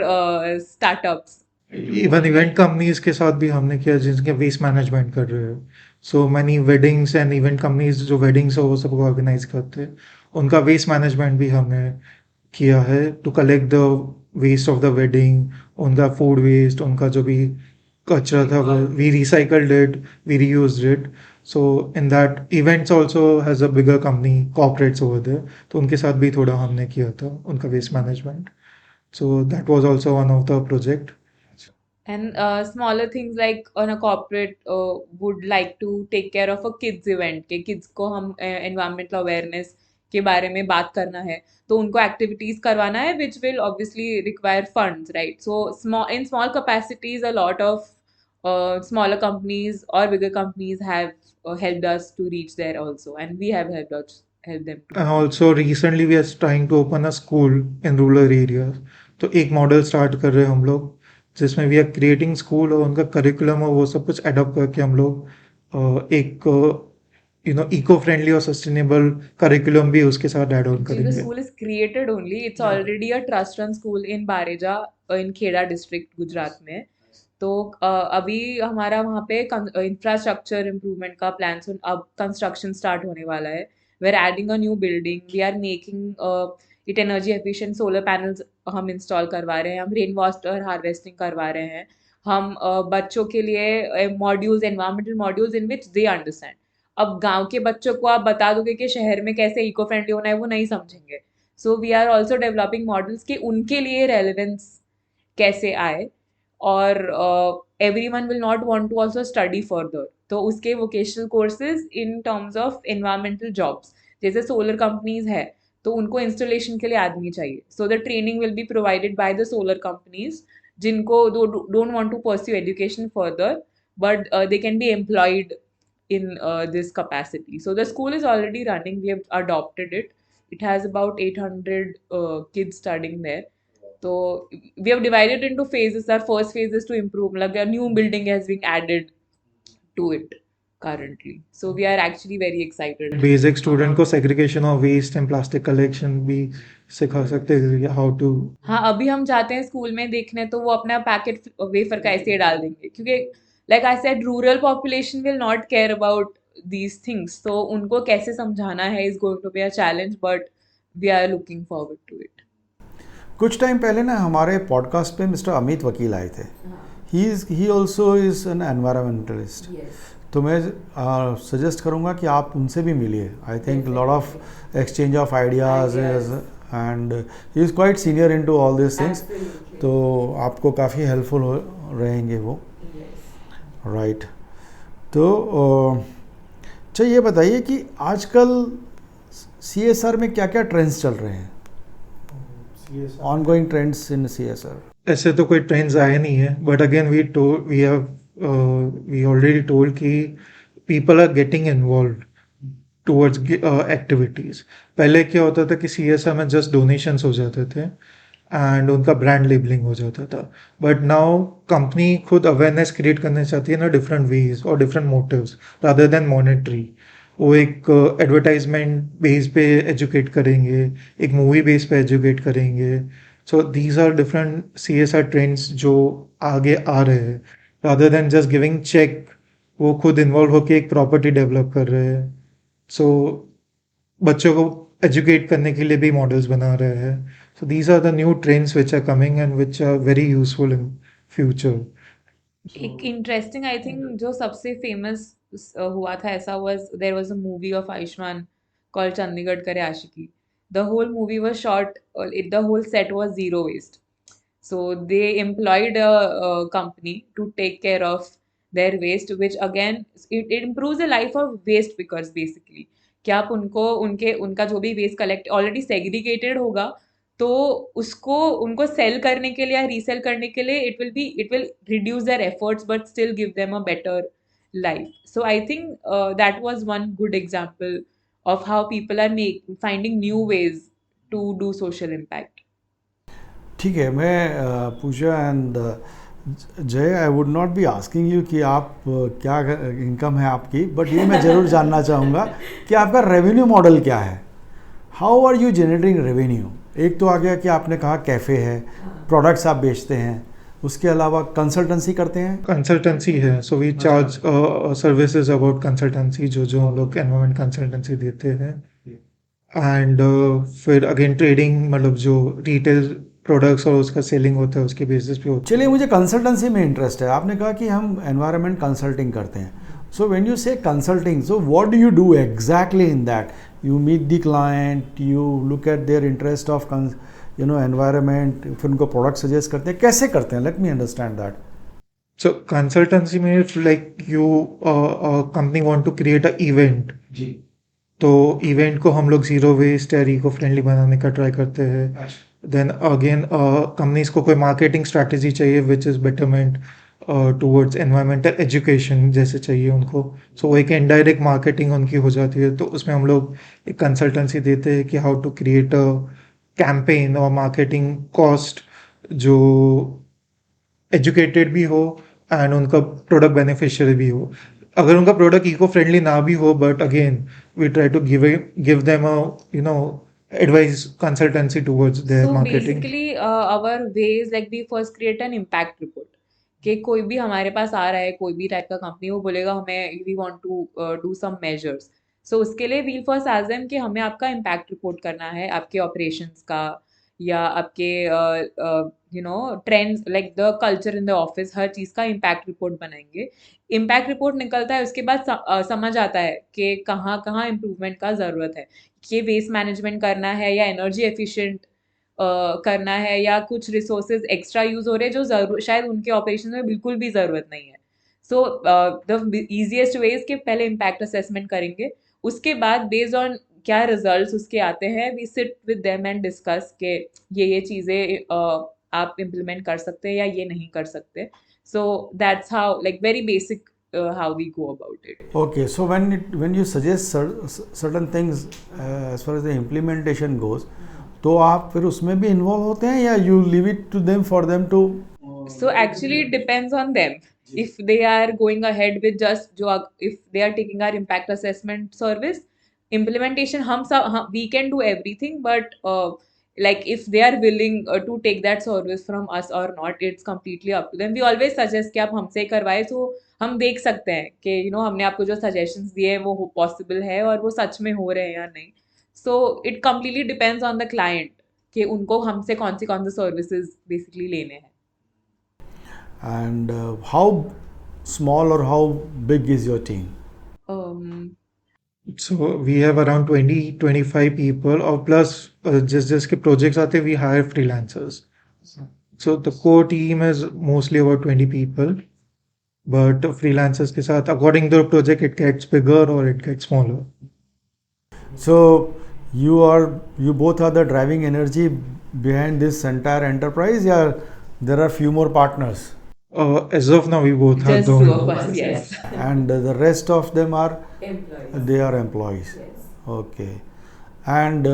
startups. Even event companies के साथ भी हमने किया जिनके वेस्ट मैनेजमेंट कर रहे हैं। So many weddings and event companies जो वेडिंग्स हो वो सब ऑर्गेनाइज करते हैं, उनका वेस्ट मैनेजमेंट भी हमने किया है to collect the waste of the wedding, उनका फूड वेस्ट, उनका जो भी कचरा था वो we recycled it, we reused it. So in that events also has a bigger company corporates over there, तो उनके साथ भी थोड़ा हमने किया था उनका waste management. So that was also one of the project. And smaller things like on a corporate would like to take care of a kids event, के kids को हम environmental awareness के बारे में बात करना है, तो उनको activities करवाना है which will obviously require funds, right? So small capacities, a lot of smaller companies or bigger companies have helped us to reach there also, and we have helped them too. And also recently we are trying to open a school in rural areas. तो एक model start कर रहे हैं हम लोग जिसमें we are creating school और उनका करिकुलम और वो सब कुछ एडॉप्ट करके हम लोग एक इको फ्रेंडली और सस्टेनेबल करिकुलम भी उसके साथ ऐड ऑन Actually, the करेंगे। school is created only. It's already a trust run school in Bareja, in Kheda district, Gujarat में। तो अभी हमारा वहाँ पे इंफ्रास्ट्रक्चर इम्प्रूवमेंट का प्लान, अब कंस्ट्रक्शन स्टार्ट होने वाला है। We are adding a new building, we are making it energy efficient, solar panels हम इंस्टॉल करवा रहे हैं, हम रेन वाटर हार्वेस्टिंग करवा रहे हैं। हम बच्चों के लिए modules, environmental modules in which they understand. अब गांव के बच्चों को आप बता दोगे कि शहर में कैसे इको फ्रेंडली होना है, वो नहीं समझेंगे। So we are also developing models कि उनके लिए रेलिवेंस कैसे आए, और everyone will not want to also study further, तो उसके vocational courses in terms of environmental jobs, जैसे सोलर कंपनीज है तो उनको इंस्टॉलेशन के लिए आदमी चाहिए, so the training will be provided by the solar companies, जिनको don't want to pursue education further, but they can be employed in this capacity. So the school is already running. We have adopted it. It has about 800 kids studying there. So we have divided into phases. Our first phase is to improve. Like a new building has been added to it currently. So we are actually very excited. Basic student को segregation of waste and plastic collection भी सिखा सकते हैं, how to. हाँ, अभी हम जाते हैं स्कूल में देखने तो वो अपना पैकेट वेफर का ऐसे ही डाल देंगे, क्योंकि like I said rural population will not care about these things, तो उनको कैसे समझाना है is going to be a challenge, but we are looking forward to it. कुछ टाइम पहले ना हमारे पॉडकास्ट पे मिस्टर अमित वकील आए थे। He also is an environmentalist. तो मैं सजेस्ट करूँगा कि आप उनसे भी मिलिए। I think lot of exchange of ideas and he is quite senior in to all this things, तो आपको काफ़ी हेल्पफुल रहेंगे वो। राइट। तो अच्छा ये बताइए कि आजकल CSR में क्या क्या ट्रेंड्स चल रहे हैं, ऑनगोइंग ट्रेंड्स इन CSR? ऐसे तो कोई ट्रेंड्स आए नहीं है, but again we already told कि people are getting involve towards activities. पहले क्या होता था कि CSR में जस्ट डोनेशंस हो जाते थे एंड उनका ब्रांड लेबलिंग हो जाता था, बट नाउ कंपनी खुद अवेयरनेस क्रिएट करना चाहती है ना, डिफरेंट वेज और different motives rather than monetary. वो एक एडवर्टाइजमेंट बेस पे एजुकेट करेंगे, एक मूवी बेस पे एजुकेट करेंगे। So these are different CSR trends जो आगे आ रहे हैं, rather than just giving cheque. वो खुद इन्वॉल्व होकर एक प्रॉपर्टी डेवलप कर रहे हैं। सो बच्चों को एजुकेट करने के लिए भी मॉडल्स बना रहे हैं। So these are the new trends which are coming and which are very useful in future. एक इंटरेस्टिंग, आई थिंक जो सबसे फेमस हुआ था ऐसा was, there was a movie of Ayushmann called Chandigarh Kare Aashiqui. The whole movie was shot, the whole set was zero waste, so they employed a company to take care of their waste, which again it improves the life of waste pickers basically. कि आप उनको उनका जो भी waste collect already segregated होगा, तो उसको उनको सेल करने के लिए या रीसेल करने के लिए it will reduce their efforts but still give them a better life. So I think that was one good example of how people are finding new ways to do social impact. ठीक है, मैं पूजा and जय, I would not be asking you कि आप क्या income है आपकी, but ये मैं ज़रूर जानना चाहूँगा कि आपका रेवेन्यू मॉडल क्या है। How are you generating revenue? एक तो आ गया कि आपने कहा कैफ़े है, प्रोडक्ट्स आप बेचते हैं, उसके अलावा कंसल्टेंसी करते हैं? कंसल्टेंसी है, so we charge services about consultancy, जो हम लोग एनवायरमेंट कंसल्टेंसी देते हैं। एंड फिर अगेन ट्रेडिंग, मतलब जो रिटेल प्रोडक्ट्स और उसका सेलिंग होता है उसके बेसिस पे होता है। चलिए, मुझे कंसल्टेंसी में इंटरेस्ट है। आपने कहा कि हम एनवायरनमेंट कंसल्टिंग करते हैं, so when you say consulting, so what do you do exactly in that? You meet the client, you look at their interest of environment, फिर उनको प्रोडक्ट सजेस्ट करते हैं, कैसे करते हैं? Let me understand that. So consultancy में like you company want to create a event, जी। तो event को हम लोग जीरो वेस्ट या इको फ्रेंडली बनाने का ट्राई करते हैं। देन अगेन कंपनीज को कोई मार्केटिंग स्ट्रैटेजी चाहिए which is betterment towards environmental education जैसे चाहिए उनको, सो वो एक इनडायरेक्ट मार्केटिंग उनकी हो जाती है। तो उसमें हम लोग एक कंसल्टेंसी देते हैं कि how to create a campaign और मार्केटिंग कॉस्ट जो एजुकेटेड भी हो एंड उनका प्रोडक्ट बेनिफिशियल भी हो। अगर उनका प्रोडक्ट इको फ्रेंडली ना भी हो, but again we try to give them a advice consultancy towards their So marketing. basically, our way is like we first create an impact report. कि कोई भी हमारे पास आ रहा है, कोई भी टाइप का कंपनी, वो बोलेगा हमें we want to do some measures. So उसके लिए वील फर्स्ट आस्क देम कि हमें आपका इम्पैक्ट रिपोर्ट करना है, आपके ऑपरेशंस का या आपके trends like the culture in the office, हर चीज़ का इम्पैक्ट रिपोर्ट बनाएंगे। इम्पैक्ट रिपोर्ट निकलता है, उसके बाद समझ आता है कि कहाँ कहाँ इम्प्रूवमेंट का ज़रूरत है, कि वेस्ट मैनेजमेंट करना है या एनर्जी एफिशिएंट करना है या कुछ रिसोर्सेज एक्स्ट्रा यूज हो रहे हैं जो जरूर शायद उनके ऑपरेशन में बिल्कुल भी ज़रूरत नहीं है। सो द इजीएस्ट वे कि पहले इम्पैक्ट असेसमेंट करेंगे, उसके बाद बेस्ड ऑन क्या रिजल्ट्स उसके आते हैं, we sit with them and discuss के ये चीज़ें आप इम्प्लीमेंट कर सकते हैं या ये नहीं कर सकते। So that's how, like very basic how we go about it. Okay, so when you suggest certain things as far as the implementation goes, तो आप फिर उसमें भी इन्वॉल्व होते हैं या you leave it to them for them too? So actually it depends on them. If they are going ahead with just if they are taking our impact assessment service, implementation we can do everything, but like if they are willing to take that service from us or not, it's completely up to them. We always suggest कि आप हमसे करवाए, तो हम देख सकते हैं कि हमने आपको जो suggestions दिए हैं वो possible है और वो सच में हो रहे हैं या नहीं। So it completely depends on the client कि उनको हमसे कौन सी सर्विसेज बेसिकली लेने हैं। And how small or how big is your team? So we have around 20-25 people, or plus just के projects आते we hire freelancers. So the core team is mostly about 20 people, but freelancers के साथ according to the project it gets bigger or it gets smaller. So you both are the driving energy behind this entire enterprise, yeah? There are few more partners? As of now we both have Just two of us, yes. And the rest of them are Employees. they are employees. Yes. Okay. And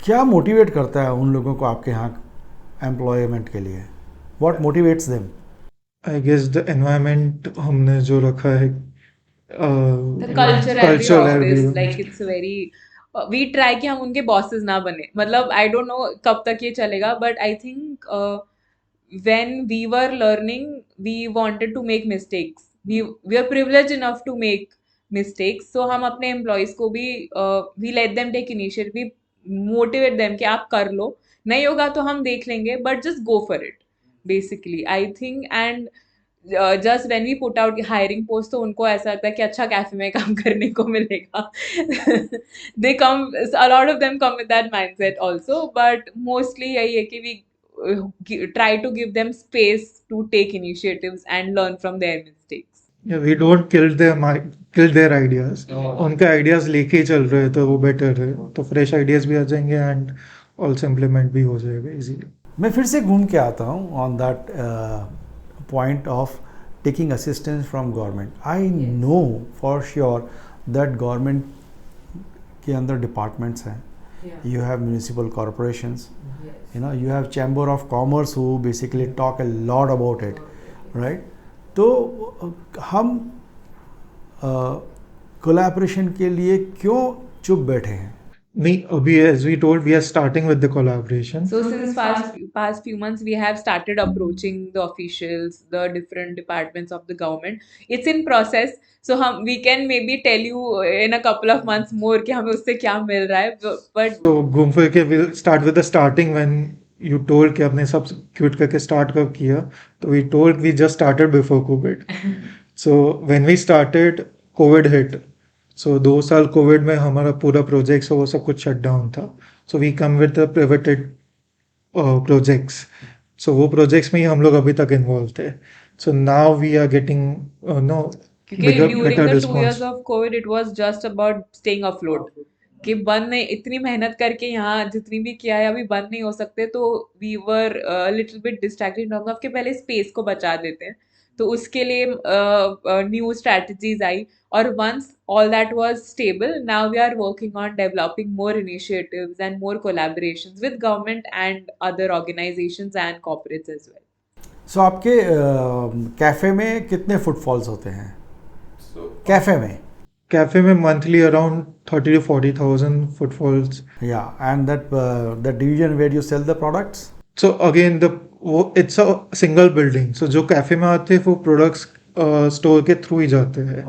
क्या motivate करता है उन लोगों को आपके यहाँ employment के लिए? What motivates them? I guess the environment हमने जो रखा है, The culture at the culture at office, the- like it's very we try कि हम उनके bosses ना बने, मतलब I don't know कब तक ये चलेगा, but I think when we were learning we wanted to make mistakes, we are privileged enough to make mistakes, so हम अपने employees को भी we let them take initiative, we motivate them कि आप कर लो, नहीं होगा तो हम देख लेंगे, but just go for it basically I think। and just when we put out hiring post, तो उनको ऐसा लगता है कि अच्छा कैफे में काम करने को मिलेगा। They come, a lot of them come with that mindset also, but mostly यही है कि we try to give them space to take initiatives and learn from their mistakes. Yeah, we don't kill their ideas. उनके ideas लेके ही चल रहे हैं तो वो better है. तो fresh ideas भी आ जाएंगे and also implement भी हो जाएगा easily. मैं फिर से घूम के आता हूँ on that point of taking assistance from government. I know for sure that government के अंदर डिपार्टमेंट्स हैं. You have municipal corporations, you know, you have chamber of commerce who basically talk a lot about it, right? तो हम collaboration के लिए क्यों चुप बैठे हैं? As we told, we are starting with the collaboration. So since past few months, we have started approaching the officials, the different departments of the government. It's in process. So we can maybe tell you in a couple of months more कि हमें उससे क्या मिल रहा है. But So घूम फिर के we'll start with the starting when you told कि आपने सब क्विट करके start कब किया. तो we told we just started before COVID. So when we started, COVID hit. So 2 साल कोविड में हमारा पूरा प्रोजेक्ट्स वो सब कुछ शट डाउन था. So we come with the pivoted projects. So वो प्रोजेक्ट्स में ही हम लोग अभी तक इन्वॉल्व थे. So now we are getting no क्योंकि during the 2 years of COVID, it was just about staying afloat. कि बंद नहीं, इतनी मेहनत करके यहाँ जितनी भी किया है अभी बंद नहीं हो सकते, तो we were little bit distracted in terms of कि पहले स्पेस को बचा देते हैं. तो उसके लिए न्यू स्ट्रैटेजीज आई, और once all that was stable, now we are working on developing more initiatives and more collaborations with government and other organisations and corporates as well. So आपके कैफ़े में कितने फुटफॉल्स होते हैं? कैफ़े में monthly around 30 to 40,000 footfalls. या and that the division where you sell the products. So again, it's a single building. So जो cafe में आते हैं वो प्रोडक्ट्स स्टोर के थ्रू ही जाते हैं.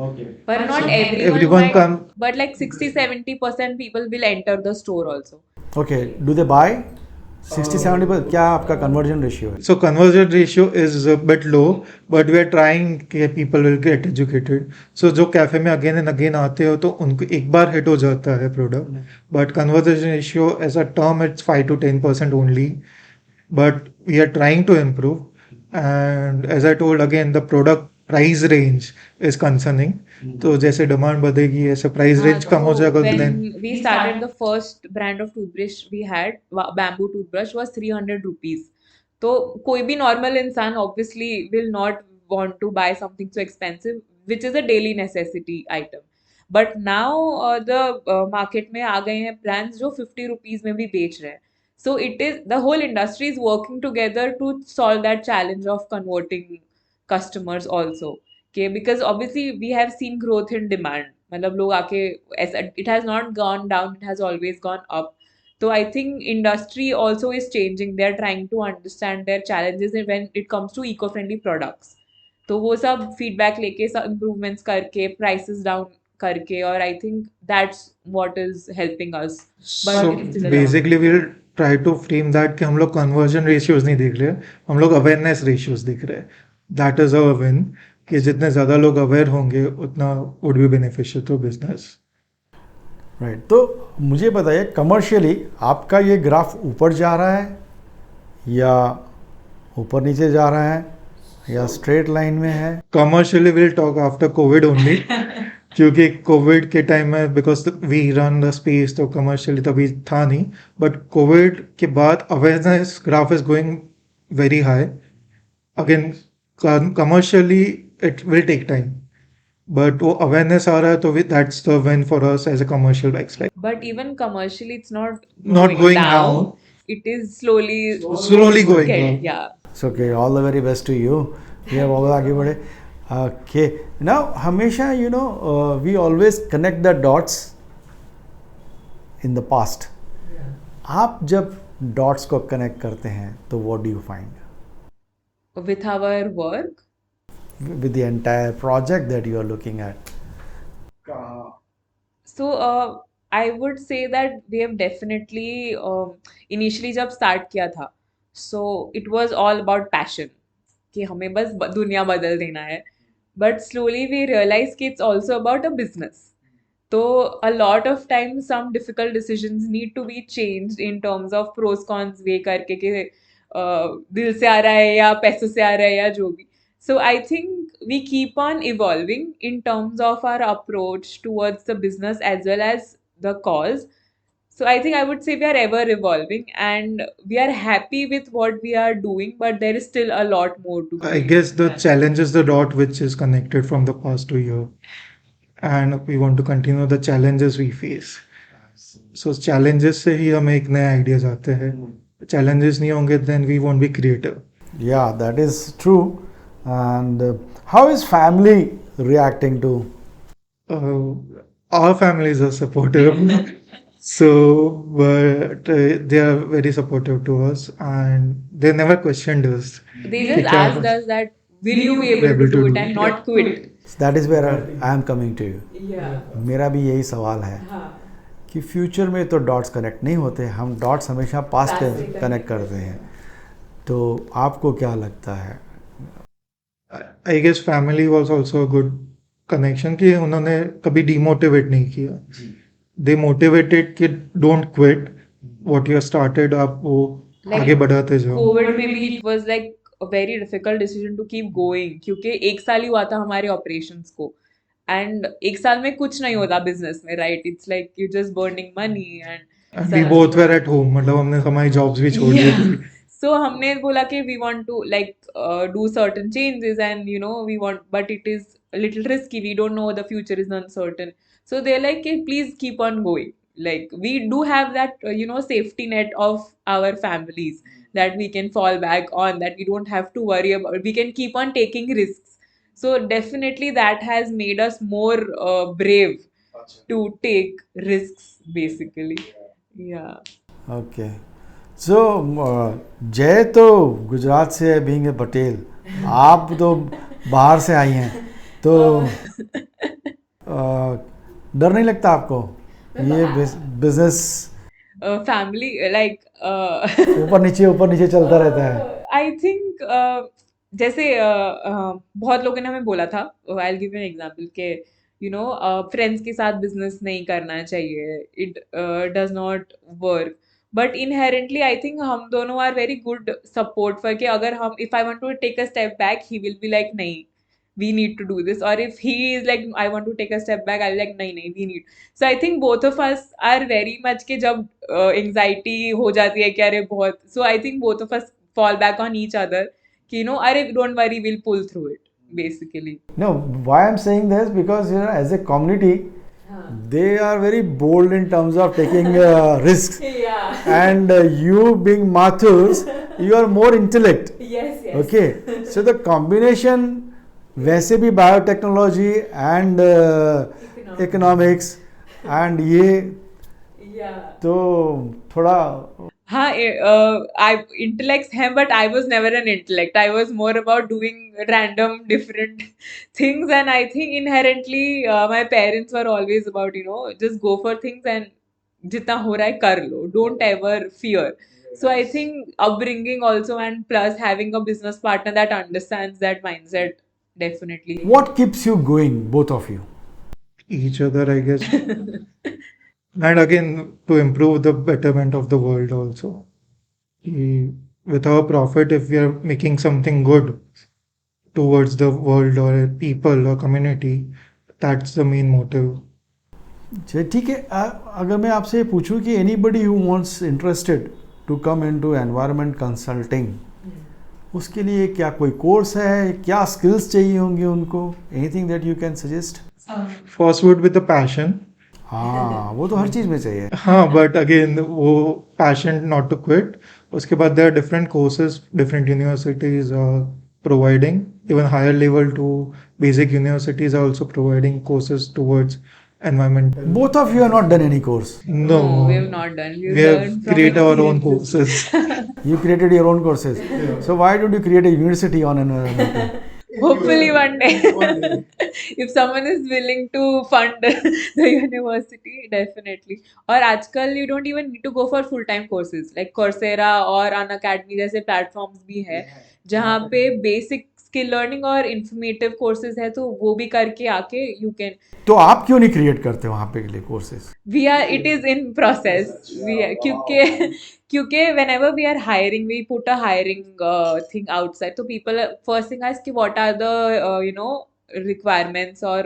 But not Everyone might, come. but like 60-70% people will enter the store also. Okay, do they buy 60-70%? क्या आपका कन्वर्जन रेशियो है? So conversion ratio is a bit low, but we are trying कि people will get educated. So जो cafe में again and again आते हो तो उनको एक बार हिट हो जाता है product. But conversion ratio as a term it's 5 to 10% only. But we are trying to improve. And as I told again, the product price range is concerning. तो जैसे डिमांड बढ़ेगी ऐसे प्राइस रेंज कम हो जाएगा. When Then we started, the first brand of toothbrush we had, bamboo toothbrush, was 300 rupees. तो कोई भी normal इंसान obviously will not want to buy something so expensive, which is a daily necessity item. But now the market में आ गए हैं brands जो 50 rupees में भी बेच रहे हैं. So it is, the whole industry is working together to solve that challenge of converting customers also. Okay, because obviously we have seen growth in demand. मतलब लोग आके ऐसा, it has not gone down, it has always gone up. So I think industry also is changing. They are trying to understand their challenges when it comes to eco-friendly products. तो वो सब feedback लेके, सब improvements करके, prices down करके, और I think that's what is helping us. But so it's still a long basically we'll try to frame that कि हम लोग conversion ratios नहीं देख रहे, हम लोग awareness ratios देख रहे हैं. That is our win. कि जितने ज़्यादा लोग अवेयर होंगे उतना would be beneficial to business. Right. तो मुझे बताइए कमर्शियली आपका ये ग्राफ ऊपर जा रहा है या ऊपर नीचे जा रहा है या स्ट्रेट लाइन में है? Commercially we'll talk after COVID only. क्योंकि कोविड के टाइम में because we run the space तो कमर्शियली तभी था नहीं. बट कोविड के बाद awareness graph is going very high. Again commercially it will take time, but वो अवेयरनेस आ रहा है तो that's the win for us as a commercial expect. But even commercially, it's not Not going down. It is slowly Going okay, down. yeah. It's okay, all the very best to you. ये बहुत आगे बढ़े. Okay, now हमेशा you know we always connect the dots in the past. आप जब dots को connect करते हैं तो what do you find With our work, with the entire project that you are looking at? so I would say that we have definitely initially जब start किया था, so it was all about passion कि हमें बस दुनिया बदल देना है. But slowly we realized कि it's also about a business. So a lot of times some difficult decisions need to be changed in terms of pros cons way करके कि दिल से आ रहा है या पैसों से आ रहा है या जो भी. So I think we keep on evolving in terms of our approach towards the business as well as the cause. So I think I would say we are ever evolving and we are happy with what we are doing, but there is still a lot more to I do. guess the challenge is the dot which is connected from the past 2 years, and we want to continue the challenges we face. So challenges से ही हमें एक नए ideas आते हैं. Challenges नहीं होंगे then we won't be creative. Yeah, that is true. And how is family reacting to? Uh, our families are supportive. So, but they are very supportive to us, and they never questioned us. They कि just क्या asked us that will you be able able to do to it do and it. not quit? That is where I am coming to you. Yeah. मेरा भी यही सवाल है कि future में तो डॉट्स कनेक्ट नहीं होते, हम डॉट्स हमेशा पास्ट पे कनेक्ट करते हैं. तो आपको क्या लगता है? I guess family was also a good connection कि उन्होंने कभी demotivate नहीं किया. They motivated कि don't quit. What you have started आप वो Like आगे बढ़ाते जाओ. कोविड में भी it was like a very difficult decision to keep going क्योंकि एक साल ही हुआ था हमारे operations को and एक साल में कुछ नहीं होता business में, right? It's like you just burning money and And we both were at home. मतलब हमने हमारी jobs भी छोड़ दी yeah. थी. So हमने बोला कि we want to like do certain changes and you know we want, but it is a little risky. We don't know, the future is uncertain. So they're like, "Okay, please keep on going." Like we do have that you know safety net of our families that we can fall back on, that we don't have to worry about. We can keep on taking risks. So definitely that has made us more brave to take risks basically. Yeah. Okay. So Jay तो गुजरात से है, being a Patel. आप तो बाहर से आई हैं, तो डर नहीं लगता आपको ये बिजनेस Family like ऊपर नीचे चलता रहता है? आई थिंक जैसे बहुत लोगों ने हमें बोला था, आई गिव एन एग्जांपल के यू नो फ्रेंड्स के साथ बिजनेस नहीं करना चाहिए, it does not work. But inherently I think हम दोनों are very good support for के अगर हम if I want to take a step back he will be like नहीं we need to do this, or if he is like I want to take a step back I'll be like nahi we need. So I think both of us are very much के जब anxiety हो जाती है कि अरे बहुत, so I think both of us fall back on each other कि you know अरे don't worry we'll pull through it basically. No, why I'm saying this, because you know, as a community, they are very bold in terms of taking risks. Yeah. And you being Mathurs, you are more intellect. Yes. Okay, so the combination वैसे भी biotechnology and economics and ये तो थोड़ा हाँ I intellects हैं but I was never an intellect. I was more about doing random different things and I think inherently my parents were always about you know just go for things and जितना हो रहा है कर लो, don't ever fear. So I think upbringing also and plus having a business partner that understands that mindset definitely. what keeps you going, both of you? Each other, I guess. And again, to improve the betterment of the world also. With our profit, if we are making something good towards the world or people or community, that's the main motive. ठीक है. अगर मैं आपसे ये पूछूं कि anybody who wants interested to come into environment consulting, उसके लिए क्या कोई कोर्स है, क्या स्किल्स चाहिए होंगे उनको? Anything that you can suggest? First would be the passion. हाँ, वो तो हर चीज़ में चाहिए. हाँ, but again वो passion not to quit. उसके बाद there are different courses, different universities are providing, even higher level to basic universities are also providing courses towards environmental. Both of you have not done any course. No, we have not done. We have created our own courses. You created your own courses. So why don't you create a university on environmental? Hopefully one day. If someone is willing to fund the university, definitely. और आजकल you don't even need to go for full time courses like Coursera और Unacademy जैसे platforms भी है जहाँ पे basic skill learning और informative courses है तो वो भी करके आके यू कैन तो आप क्यों नहीं क्रिएट करते वहाँ पे के लिए courses? we are it is in process क्योंकि क्योंकि whenever we are hiring we put a hiring thing outside so people first thing ask कि what are the requirements or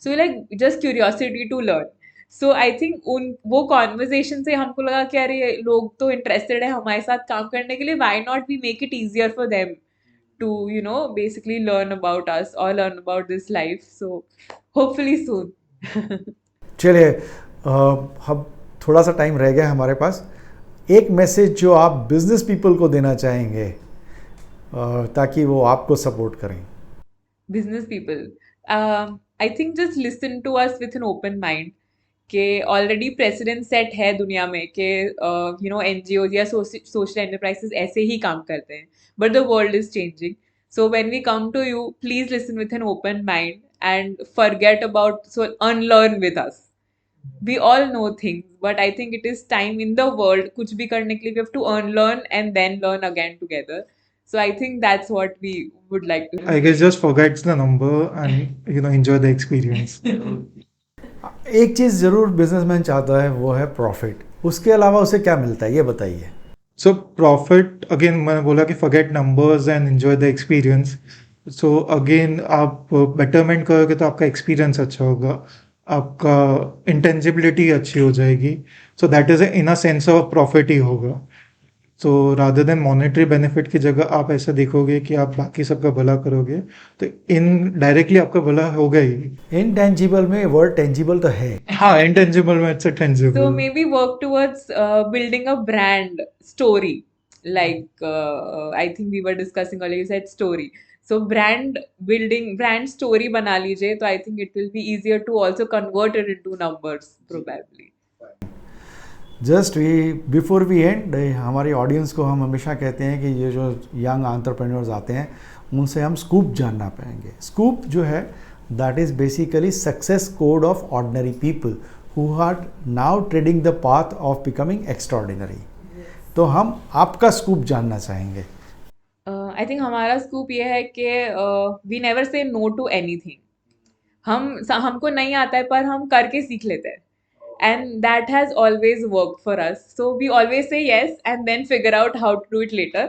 so like just curiosity to learn so I think उन वो conversation से हमको लगा कि अरे लोग तो interested है हमारे साथ काम करने के लिए why not we make it easier for them to basically learn about us or learn about this life so hopefully soon चलिए, अब थोड़ा सा टाइम रह गया है हमारे पास। एक मैसेज जो आप बिजनेस पीपल को देना चाहेंगे ताकि वो आपको सपोर्ट करें। business people I think just listen to us with an open mind कि ऑलरेडी प्रेसिडेंट सेट है दुनिया में कि एनजीओ या सोशल एंटरप्राइजेस ऐसे ही काम करते हैं but the world is changing so when we come to you please listen with an open mind and forget about so unlearn with us we all know things but I think it is time in the world कुछ भी करने के लिए we have to unlearn and then learn again together so I think that's what we would like to I guess just forget the number and enjoy the experience. एक चीज़ ज़रूर businessman चाहता है, वो है प्रॉफिट। उसके अलावा उसे क्या मिलता है, ये बताइए। So profit again मैंने बोला कि forget numbers and enjoy the experience. So again आप betterment करोगे तो आपका experience अच्छा होगा, आपका intangibility अच्छी हो जाएगी. So that is in a sense of profit ही होगा. तो रादर देन मॉनेटरी बेनिफिट की जगह आप ऐसा देखोगे कि आप बाकी सबका भला करोगे तो इनडायरेक्टली आपका भला होगा ही। इनटेंजिबल में वर्ड टेंजिबल तो है। हाँ, इनटेंजिबल में it's a so tangible. maybe work towards building a brand story like I think we were discussing earlier you said story so brand building brand story बना लीजिए तो I think it will be easier to also convert it into numbers probably just before we end हमारी audience को हम हमेशा कहते हैं कि ये जो यंग एंटरप्रेन्योर्स आते हैं उनसे हम स्कूप जानना पाएंगे। स्कूप जो है that is basically success code of ordinary people who are now treading the path of becoming extraordinary. तो हम आपका स्कूप जानना चाहेंगे। आई थिंक हमारा स्कूप ये है कि we never say no to anything हमको नहीं आता है पर हम करके सीख लेते हैं and that has always worked for us so we always say yes and then figure out how to do it later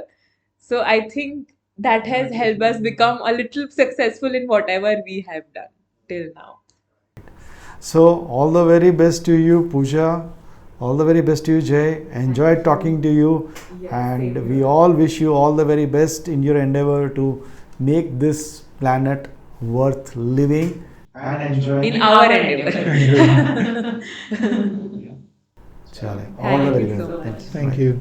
so I think that has helped us become a little successful in whatever we have done till now So all the very best to you, Pooja. All the very best to you, Jay. Enjoyed talking to you, and we all wish you all the very best in your endeavor to make this planet worth living and enjoying. in our endeavor Chale, all the very Thank you best. so much. Thank you.